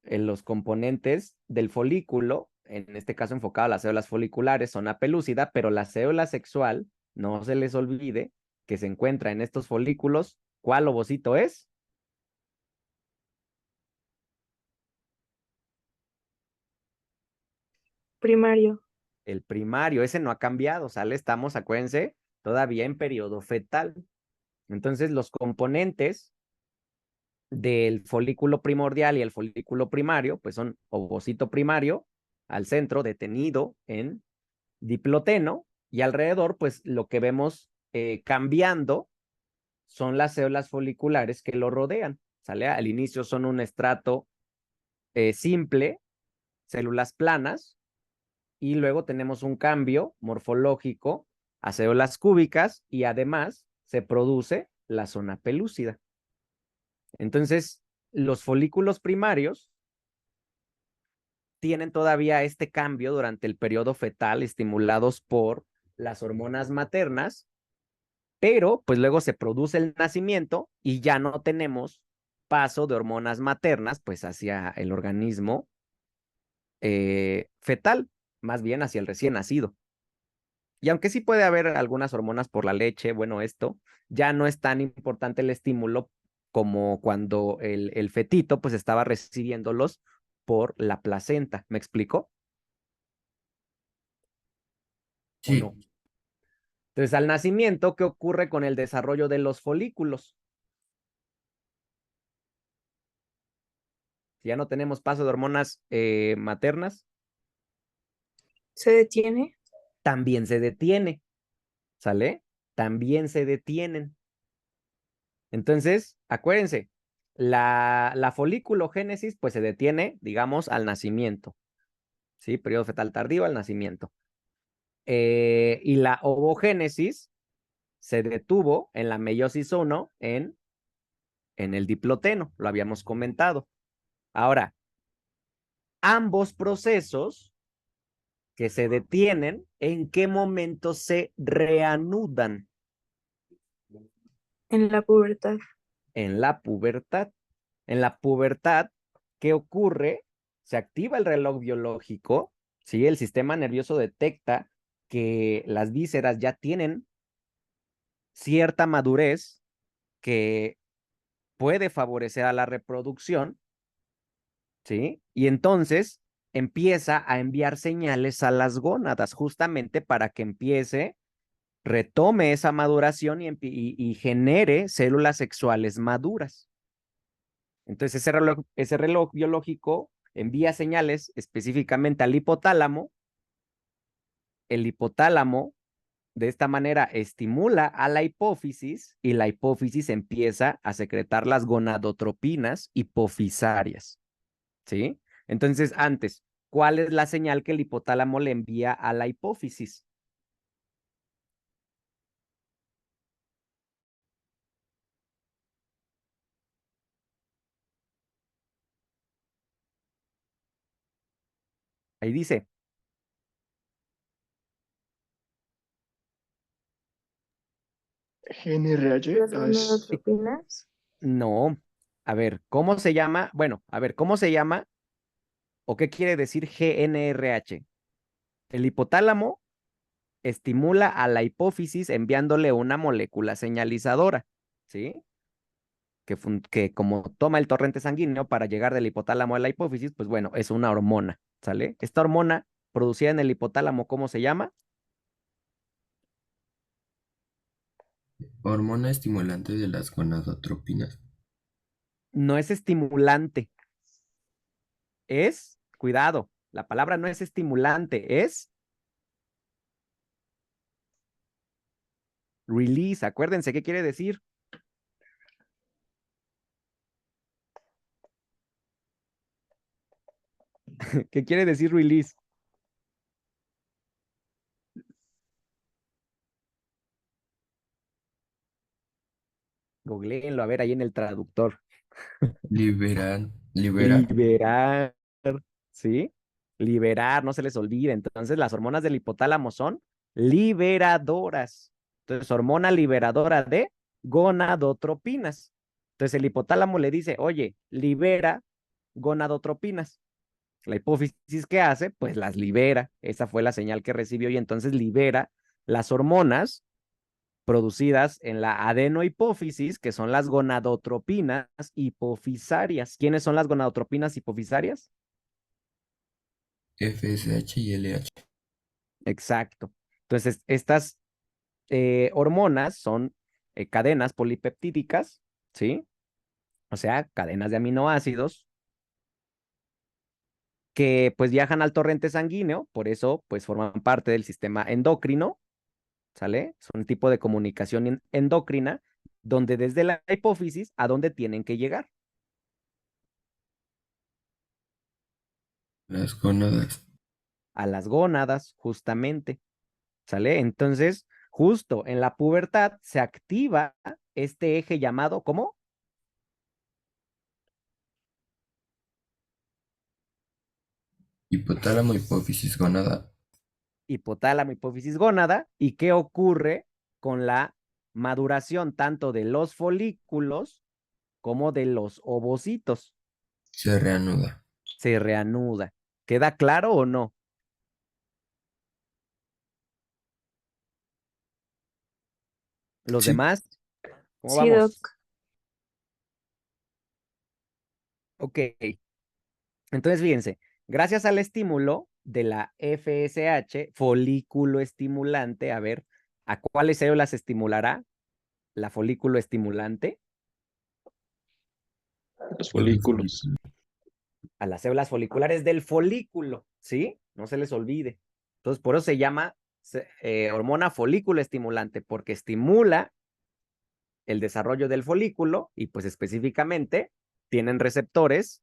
los componentes del folículo, en este caso enfocado a las células foliculares, zona pelúcida, pero la célula sexual, no se les olvide que se encuentra en estos folículos. ¿Cuál ovocito es? Primario. El primario, ese no ha cambiado, ¿sale? Estamos, acuérdense, todavía en periodo fetal. Entonces, los componentes del folículo primordial y el folículo primario, pues son ovocito primario al centro, detenido en diploteno, y alrededor, pues lo que vemos cambiando son las células foliculares que lo rodean, ¿sale? Al inicio son un estrato simple, células planas, y luego tenemos un cambio morfológico a células cúbicas y además se produce la zona pelúcida. Entonces, los folículos primarios tienen todavía este cambio durante el periodo fetal, estimulados por las hormonas maternas, pero pues luego se produce el nacimiento y ya no tenemos paso de hormonas maternas pues hacia el organismo fetal, más bien hacia el recién nacido. Y aunque sí puede haber algunas hormonas por la leche, bueno, esto ya no es tan importante el estímulo como cuando el fetito pues estaba recibiéndolos por la placenta. ¿Me explico? ¿O Sí, no? Entonces, al nacimiento, ¿qué ocurre con el desarrollo de los folículos? Si ya no tenemos paso de hormonas maternas, Se detiene. también se detiene, ¿sale? También se detienen. Entonces, acuérdense, la foliculogénesis pues se detiene, digamos, al nacimiento, ¿sí? Periodo fetal tardío al nacimiento. Y la ovogénesis se detuvo en la meiosis 1 en el diploteno, lo habíamos comentado. Ahora, ambos procesos que se detienen, ¿en qué momento se reanudan? En la pubertad. En la pubertad. En la pubertad, ¿qué ocurre? Se activa el reloj biológico, ¿sí? El sistema nervioso detecta que las vísceras ya tienen cierta madurez que puede favorecer a la reproducción, ¿sí? Y entonces empieza a enviar señales a las gónadas justamente para que retome esa maduración y genere células sexuales maduras. Entonces ese reloj biológico envía señales específicamente al hipotálamo. El hipotálamo de esta manera estimula a la hipófisis y la hipófisis empieza a secretar las gonadotropinas hipofisarias, ¿sí? Entonces, antes, ¿cuál es la señal que el hipotálamo le envía a la hipófisis? Ahí dice, GNRH Las es gonadotropinas. no, a ver, ¿cómo se llama? Bueno, a ver, ¿cómo se llama o qué quiere decir GNRH? El hipotálamo estimula a la hipófisis enviándole una molécula señalizadora, ¿sí? Que como toma el torrente sanguíneo para llegar del hipotálamo a la hipófisis, pues bueno, es una hormona, ¿sale? Esta hormona producida en el hipotálamo, ¿cómo se llama? Hormona estimulante de las gonadotropinas. No es estimulante, cuidado, la palabra no es estimulante, es release. Acuérdense, ¿qué quiere decir? ¿Qué quiere decir release? Googleenlo, a ver, ahí en el traductor. Libera Liberar, ¿sí? Liberar, no se les olvide. Entonces, las hormonas del hipotálamo son liberadoras. Entonces, hormona liberadora de gonadotropinas. Entonces, el hipotálamo le dice, oye, libera gonadotropinas. La hipófisis, ¿qué hace? Pues las libera. Esa fue la señal que recibió y entonces libera las hormonas producidas en la adenohipófisis, que son las gonadotropinas hipofisarias. ¿Quiénes son las gonadotropinas hipofisarias? FSH y LH. Exacto. Entonces, estas hormonas son cadenas polipeptídicas, ¿sí? O sea, cadenas de aminoácidos que pues viajan al torrente sanguíneo, por eso pues forman parte del sistema endocrino, ¿sale? Son un tipo de comunicación endocrina donde desde la hipófisis a dónde tienen que llegar. Las gónadas. A las gónadas, justamente, ¿sale? Entonces, justo en la pubertad se activa este eje llamado, ¿cómo? Hipotálamo, hipófisis, gónada. Hipotálamo, hipófisis, gónada. ¿Y qué ocurre con la maduración tanto de los folículos como de los ovocitos? Se reanuda. Se reanuda. ¿Queda claro o no? ¿Los Sí. demás? ¿Cómo Sí, Doc. vamos? Ok. Entonces, fíjense, gracias al estímulo de la FSH, folículo estimulante, a ver, ¿a cuáles células estimulará la folículo estimulante? Los folículos. A las células foliculares del folículo, ¿sí? No se les olvide. Entonces, por eso se llama hormona folículo estimulante, porque estimula el desarrollo del folículo y pues específicamente tienen receptores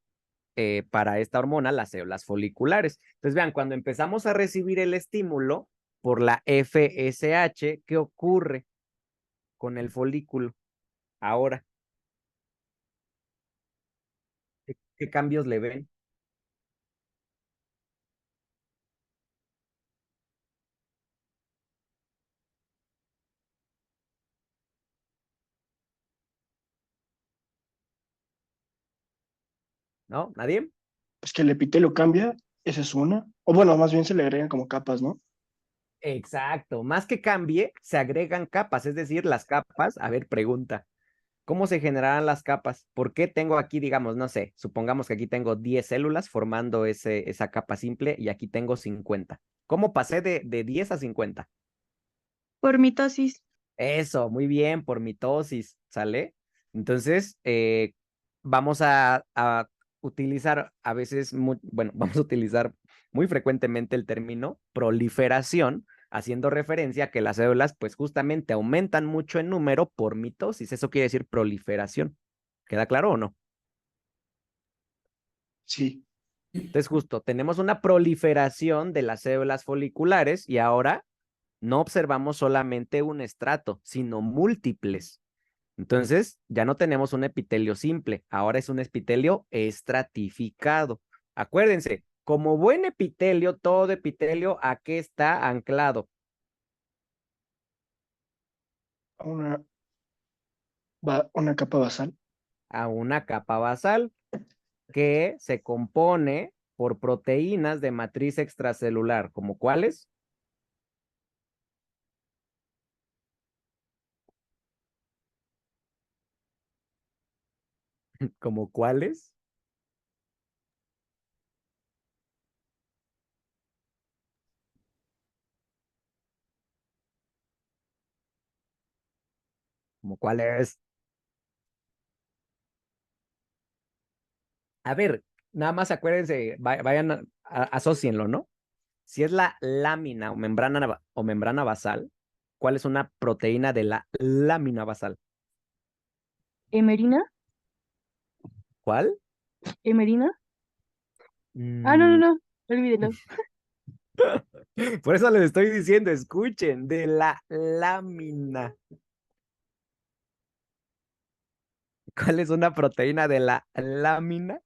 para esta hormona, las células foliculares. Entonces, vean, cuando empezamos a recibir el estímulo por la FSH, ¿qué ocurre con el folículo? Ahora, ¿qué cambios le ven? ¿No? ¿Nadie? Pues que el epitelio cambia, esa es una. O bueno, más bien se le agregan como capas, ¿no? Exacto. Más que cambie, se agregan capas, es decir, las capas. A ver, pregunta. ¿Cómo se generarán las capas? ¿Por qué tengo aquí, digamos, no sé, supongamos que aquí tengo 10 células formando esa capa simple y aquí tengo 50? ¿Cómo pasé de 10 a 50? Por mitosis. Eso, muy bien, por mitosis, ¿sale? Entonces, vamos a utilizar a veces, bueno, vamos a utilizar muy frecuentemente el término proliferación, haciendo referencia a que las células, pues justamente aumentan mucho en número por mitosis. Eso quiere decir proliferación. ¿Queda claro o no? Sí. Entonces, justo, tenemos una proliferación de las células foliculares y ahora no observamos solamente un estrato, sino múltiples. Entonces, ya no tenemos un epitelio simple, ahora es un epitelio estratificado. Acuérdense, como buen epitelio, todo epitelio, ¿a qué está anclado? Una, una capa basal. A una capa basal que se compone por proteínas de matriz extracelular, ¿como cuáles? ¿Como cuáles? ¿Como cuáles? A ver, nada más acuérdense, vayan, asócienlo, ¿no? Si es la lámina o membrana basal, ¿cuál es una proteína de la lámina basal? ¿Emerina? ¿Cuál? ¿Emerina? Ah, no, no, Mm, no. Olvídelo. Por eso les estoy diciendo, escuchen, de la lámina. ¿Cuál es una proteína de la lámina?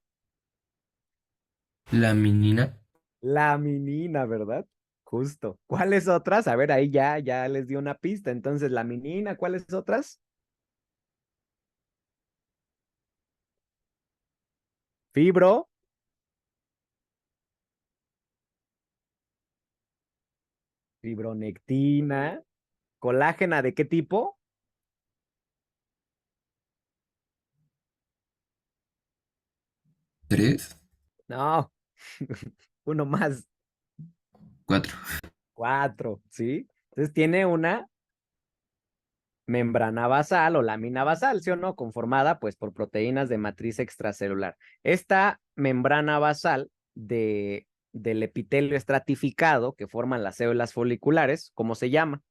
Laminina. Laminina, ¿verdad? Justo. ¿Cuáles otras? A ver, ahí ya les di una pista. Entonces, laminina, ¿cuáles otras? Fibro, fibronectina, colágena, ¿de qué tipo? 3, No, uno más, 4. 4, ¿sí? Entonces tiene una membrana basal o lámina basal, ¿sí o no? Conformada pues por proteínas de matriz extracelular. Esta membrana basal del epitelio estratificado que forman las células foliculares, ¿cómo se llama?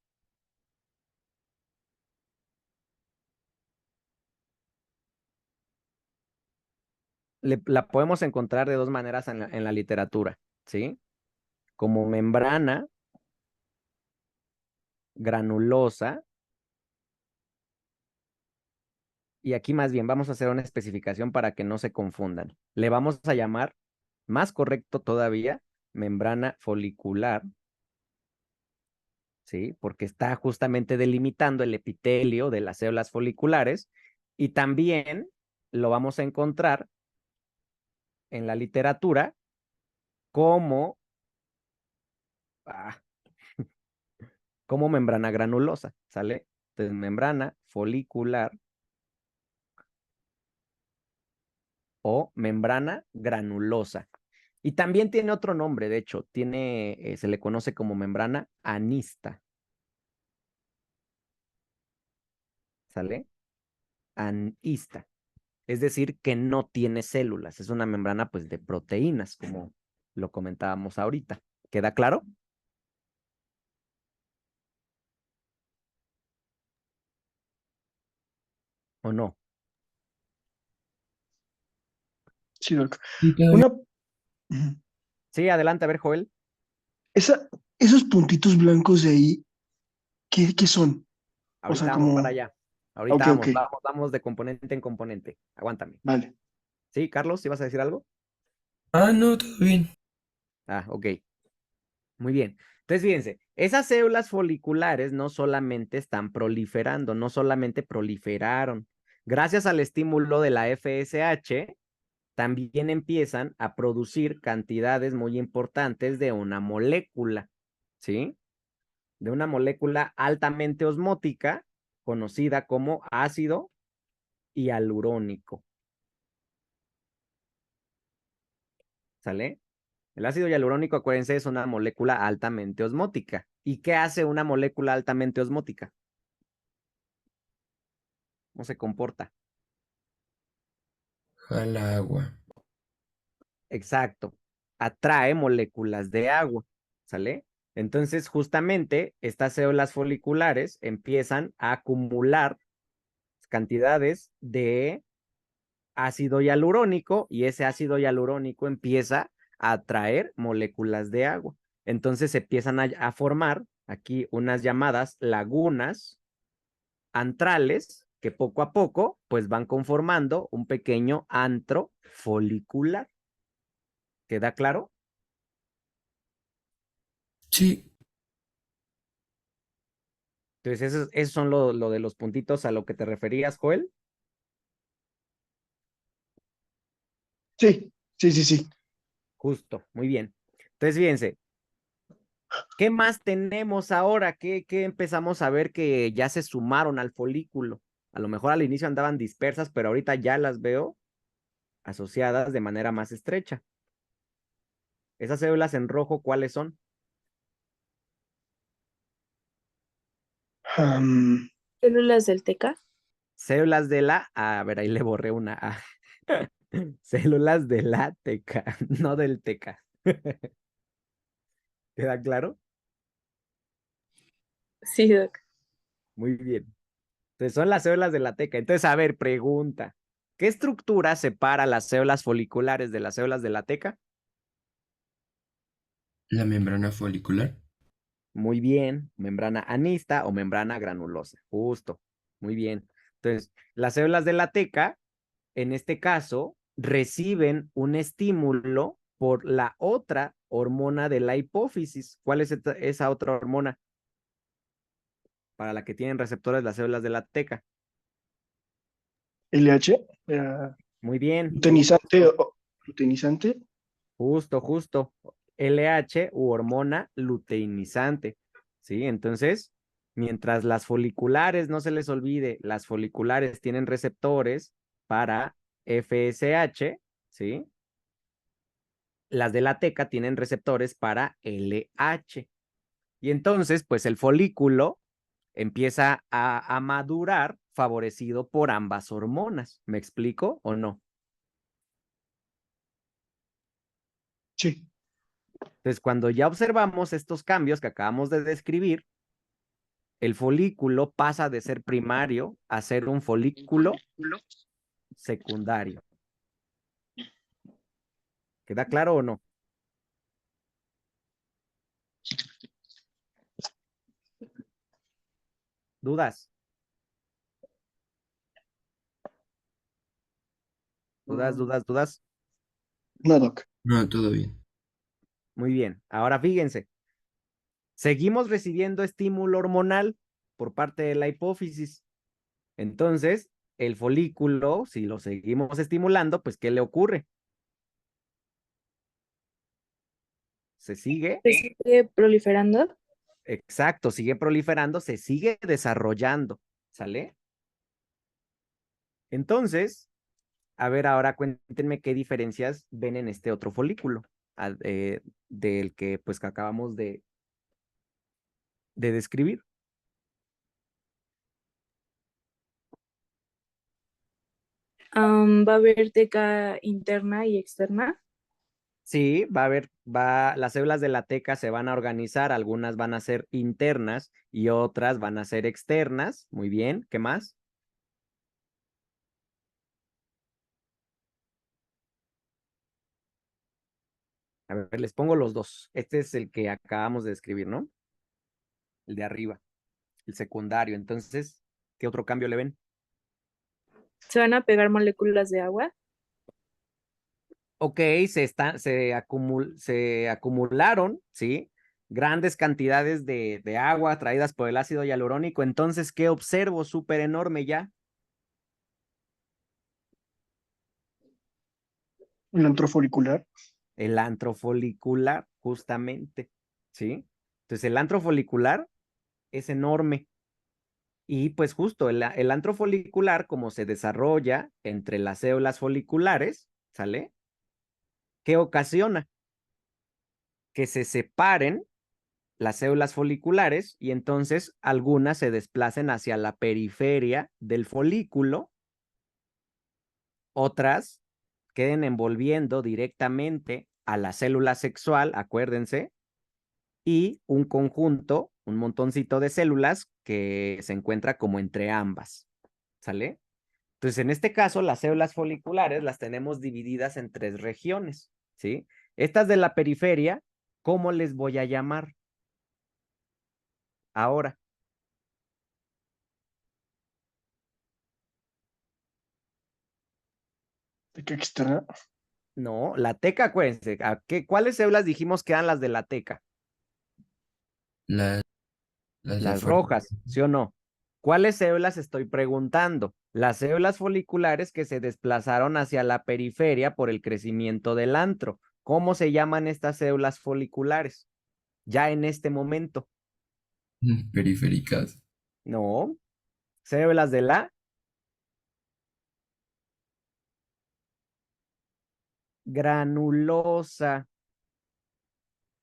La podemos encontrar de dos maneras en la literatura, ¿sí? Como membrana granulosa. Y aquí más bien vamos a hacer una especificación para que no se confundan. Le vamos a llamar, más correcto todavía, membrana folicular, ¿sí? Porque está justamente delimitando el epitelio de las células foliculares y también lo vamos a encontrar en la literatura como, ah, como membrana granulosa, ¿sale? Entonces, membrana folicular o membrana granulosa. Y también tiene otro nombre, de hecho, se le conoce como membrana anista, ¿sale? Anista. Es decir, que no tiene células, es una membrana pues de proteínas, como lo comentábamos ahorita. ¿Queda claro? ¿O no? Sí, Doc. Sí, todavía. Una, ujú. Sí, adelante, a ver, Joel. Esos puntitos blancos de ahí, ¿qué son? O sea, Ahorita vamos para como, allá. Ahorita ok, ok, vamos de componente en componente. Aguántame. vale. Sí, Carlos, ¿ibas a decir algo? Ah, no, todo bien. Ah, ok. Muy bien. Entonces, fíjense, esas células foliculares no solamente están proliferando, no solamente proliferaron. Gracias al estímulo de la FSH, también empiezan a producir cantidades muy importantes de una molécula, ¿sí? De una molécula altamente osmótica, conocida como ácido hialurónico. ¿Sale? El ácido hialurónico, acuérdense, es una molécula altamente osmótica. ¿Y qué hace una molécula altamente osmótica? ¿Cómo se comporta? Jala agua. Exacto. Atrae moléculas de agua, ¿sale? Entonces, justamente, estas células foliculares empiezan a acumular cantidades de ácido hialurónico y ese ácido hialurónico empieza a atraer moléculas de agua. Entonces se empiezan a formar aquí unas llamadas lagunas antrales que poco a poco pues van conformando un pequeño antro folicular. ¿Queda claro? Sí, Entonces esos son lo de los puntitos a lo que te referías, Joel. Sí, sí, sí, sí. Justo, muy bien. Entonces fíjense, ¿qué más tenemos ahora? ¿Qué empezamos a ver que ya se sumaron al folículo? A lo mejor al inicio andaban dispersas, pero ahorita ya las veo asociadas de manera más estrecha. Esas células en rojo, ¿cuáles son? Am, Células del TK. Células de la... A ver, ahí le borré una A. Células de la teca, no del teca. ¿Queda claro? Sí, Doc. Muy bien. Entonces son las células de la teca. Entonces, a ver, pregunta. ¿Qué estructura separa las células foliculares de las células de la teca? la membrana folicular. Muy bien. Membrana anista o membrana granulosa. Justo. Muy bien. Entonces, las células de la teca, en este caso, reciben un estímulo por la otra hormona de la hipófisis. ¿Cuál es esa otra hormona para la que tienen receptores las células de la teca? LH, Muy bien. luteinizante, Justo, luteinizante. justo. LH u hormona luteinizante. ¿Sí? Entonces, mientras las foliculares, no se les olvide, las foliculares tienen receptores para FSH, ¿sí? Las de la teca tienen receptores para LH. Y entonces, pues el folículo empieza a madurar favorecido por ambas hormonas. ¿Me explico o no? Sí, Entonces, cuando ya observamos estos cambios que acabamos de describir, el folículo pasa de ser primario a ser un folículo secundario. ¿Queda claro o no? ¿Dudas? ¿Dudas? no, Doc. No, todo bien. Muy bien. Ahora fíjense, seguimos recibiendo estímulo hormonal por parte de la hipófisis. Entonces, el folículo, si lo seguimos estimulando, pues, ¿qué le ocurre? Se sigue, ¿Se sigue proliferando? exacto, sigue proliferando, se sigue desarrollando, ¿sale? Entonces, a ver, ahora cuéntenme qué diferencias ven en este otro folículo, del que pues que acabamos de describir. Va a haber TK interna y externa. Sí, las células de la teca se van a organizar, algunas van a ser internas y otras van a ser externas. Muy bien, ¿qué más? A ver, les pongo los dos. Este es el que acabamos de describir, ¿no? El de arriba, el secundario. Entonces, ¿qué otro cambio le ven? Se van a pegar moléculas de agua. Ok, se acumularon, ¿sí? Grandes cantidades de agua traídas por el ácido hialurónico. Entonces, ¿qué observo? Súper enorme ya. El antrofolicular. El antro folicular, justamente, ¿sí? Entonces, el antro folicular es enorme. Y pues justo el antro folicular, como se desarrolla entre las células foliculares, ¿sale? ¿Qué ocasiona? Que se separen las células foliculares y entonces algunas se desplacen hacia la periferia del folículo, otras queden envolviendo directamente a la célula sexual, acuérdense, y un conjunto, un montoncito de células que se encuentra como entre ambas, ¿sale? Entonces, en este caso, las células foliculares las tenemos divididas en 3 regiones, ¿sí? Estas de la periferia, ¿cómo les voy a llamar ahora? Teca externa. No, la teca, acuérdense, ¿cuáles células dijimos que eran las de la teca? Las, las de Las afuera. rojas, ¿sí o no? ¿Cuáles células estoy preguntando? Las células foliculares que se desplazaron hacia la periferia por el crecimiento del antro. ¿Cómo se llaman estas células foliculares? Ya en este momento. Periféricas. No, células de la granulosa.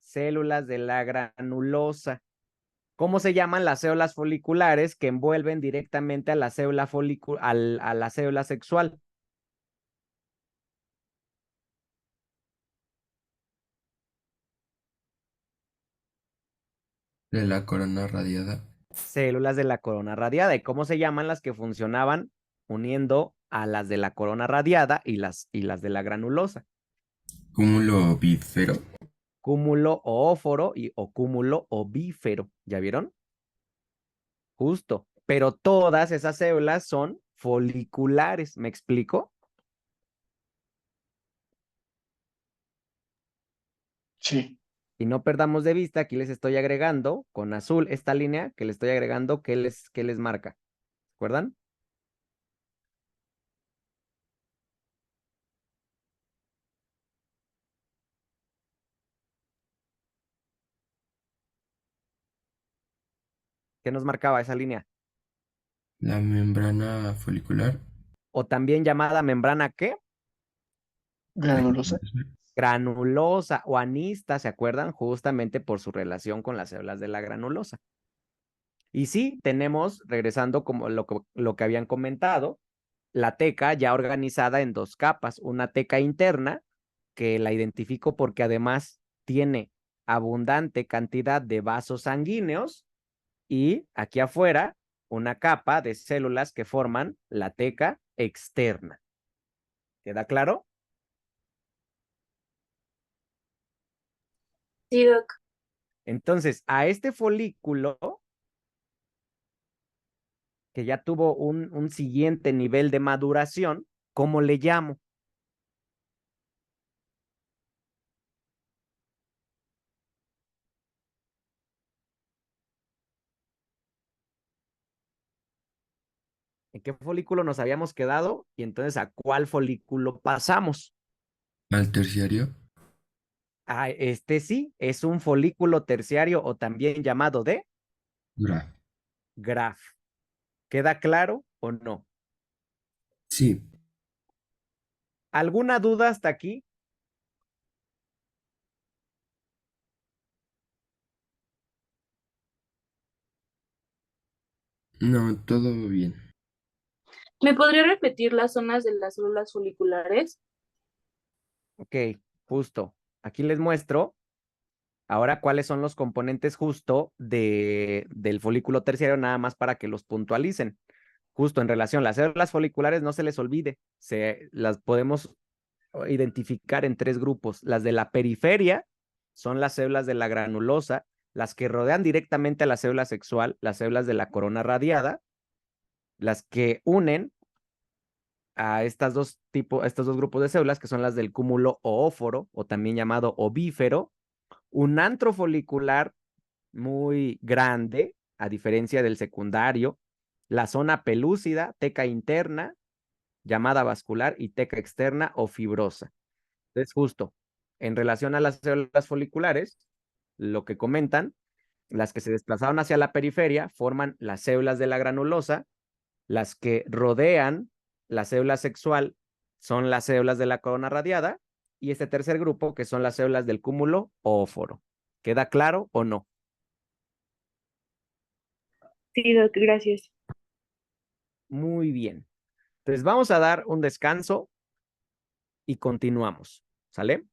Células de la granulosa. ¿Cómo se llaman las células foliculares que envuelven directamente a la célula a la célula sexual? De la corona radiada. Células de la corona radiada. ¿Y cómo se llaman las que funcionaban uniendo a las de la corona radiada y las de la granulosa? Cúmulo bífero. Cúmulo oóforo o cúmulo ovífero. ¿Ya vieron? Justo. Pero todas esas células son foliculares. ¿Me explico? Sí. Y no perdamos de vista, aquí les estoy agregando con azul esta línea que les estoy agregando que les marca. ¿Se acuerdan? ¿Qué nos marcaba esa línea? La membrana folicular. O también llamada membrana, ¿qué? Granulosa. Granulosa o anista, ¿se acuerdan? Justamente por su relación con las células de la granulosa. Y sí, tenemos, regresando como lo que habían comentado, la teca ya organizada en 2 capas. Una teca interna, que la identifico porque además tiene abundante cantidad de vasos sanguíneos, y aquí afuera una capa de células que forman la teca externa. ¿Queda claro? Sí, Doc. Entonces, a este folículo, que ya tuvo un siguiente nivel de maduración, ¿cómo le llamo? ¿En qué folículo nos habíamos quedado? Y entonces, ¿a cuál folículo pasamos? Al terciario. Ah, este sí, es un folículo terciario o también llamado de Graf. Graf. ¿Queda claro o no? Sí. ¿Alguna duda hasta aquí? No, todo bien. ¿Me podría repetir las zonas de las células foliculares? Ok, justo. Aquí les muestro ahora cuáles son los componentes justo del folículo terciario, nada más para que los puntualicen. Justo en relación, las células foliculares no se les olvide, las podemos identificar en 3 grupos. Las de la periferia son las células de la granulosa, las que rodean directamente a la célula sexual, las células de la corona radiada, las que unen a estos dos grupos de células, que son las del cúmulo oóforo, o también llamado ovífero, un antro folicular muy grande, a diferencia del secundario, la zona pelúcida, teca interna, llamada vascular, y teca externa o fibrosa. Entonces, justo, en relación a las células foliculares, lo que comentan, las que se desplazaron hacia la periferia forman las células de la granulosa, las que rodean la célula sexual son las células de la corona radiada, y este tercer grupo, que son las células del cúmulo óforo. ¿Queda claro o no? Sí, Doc, gracias. Muy bien. Entonces vamos a dar un descanso y continuamos. ¿Sale?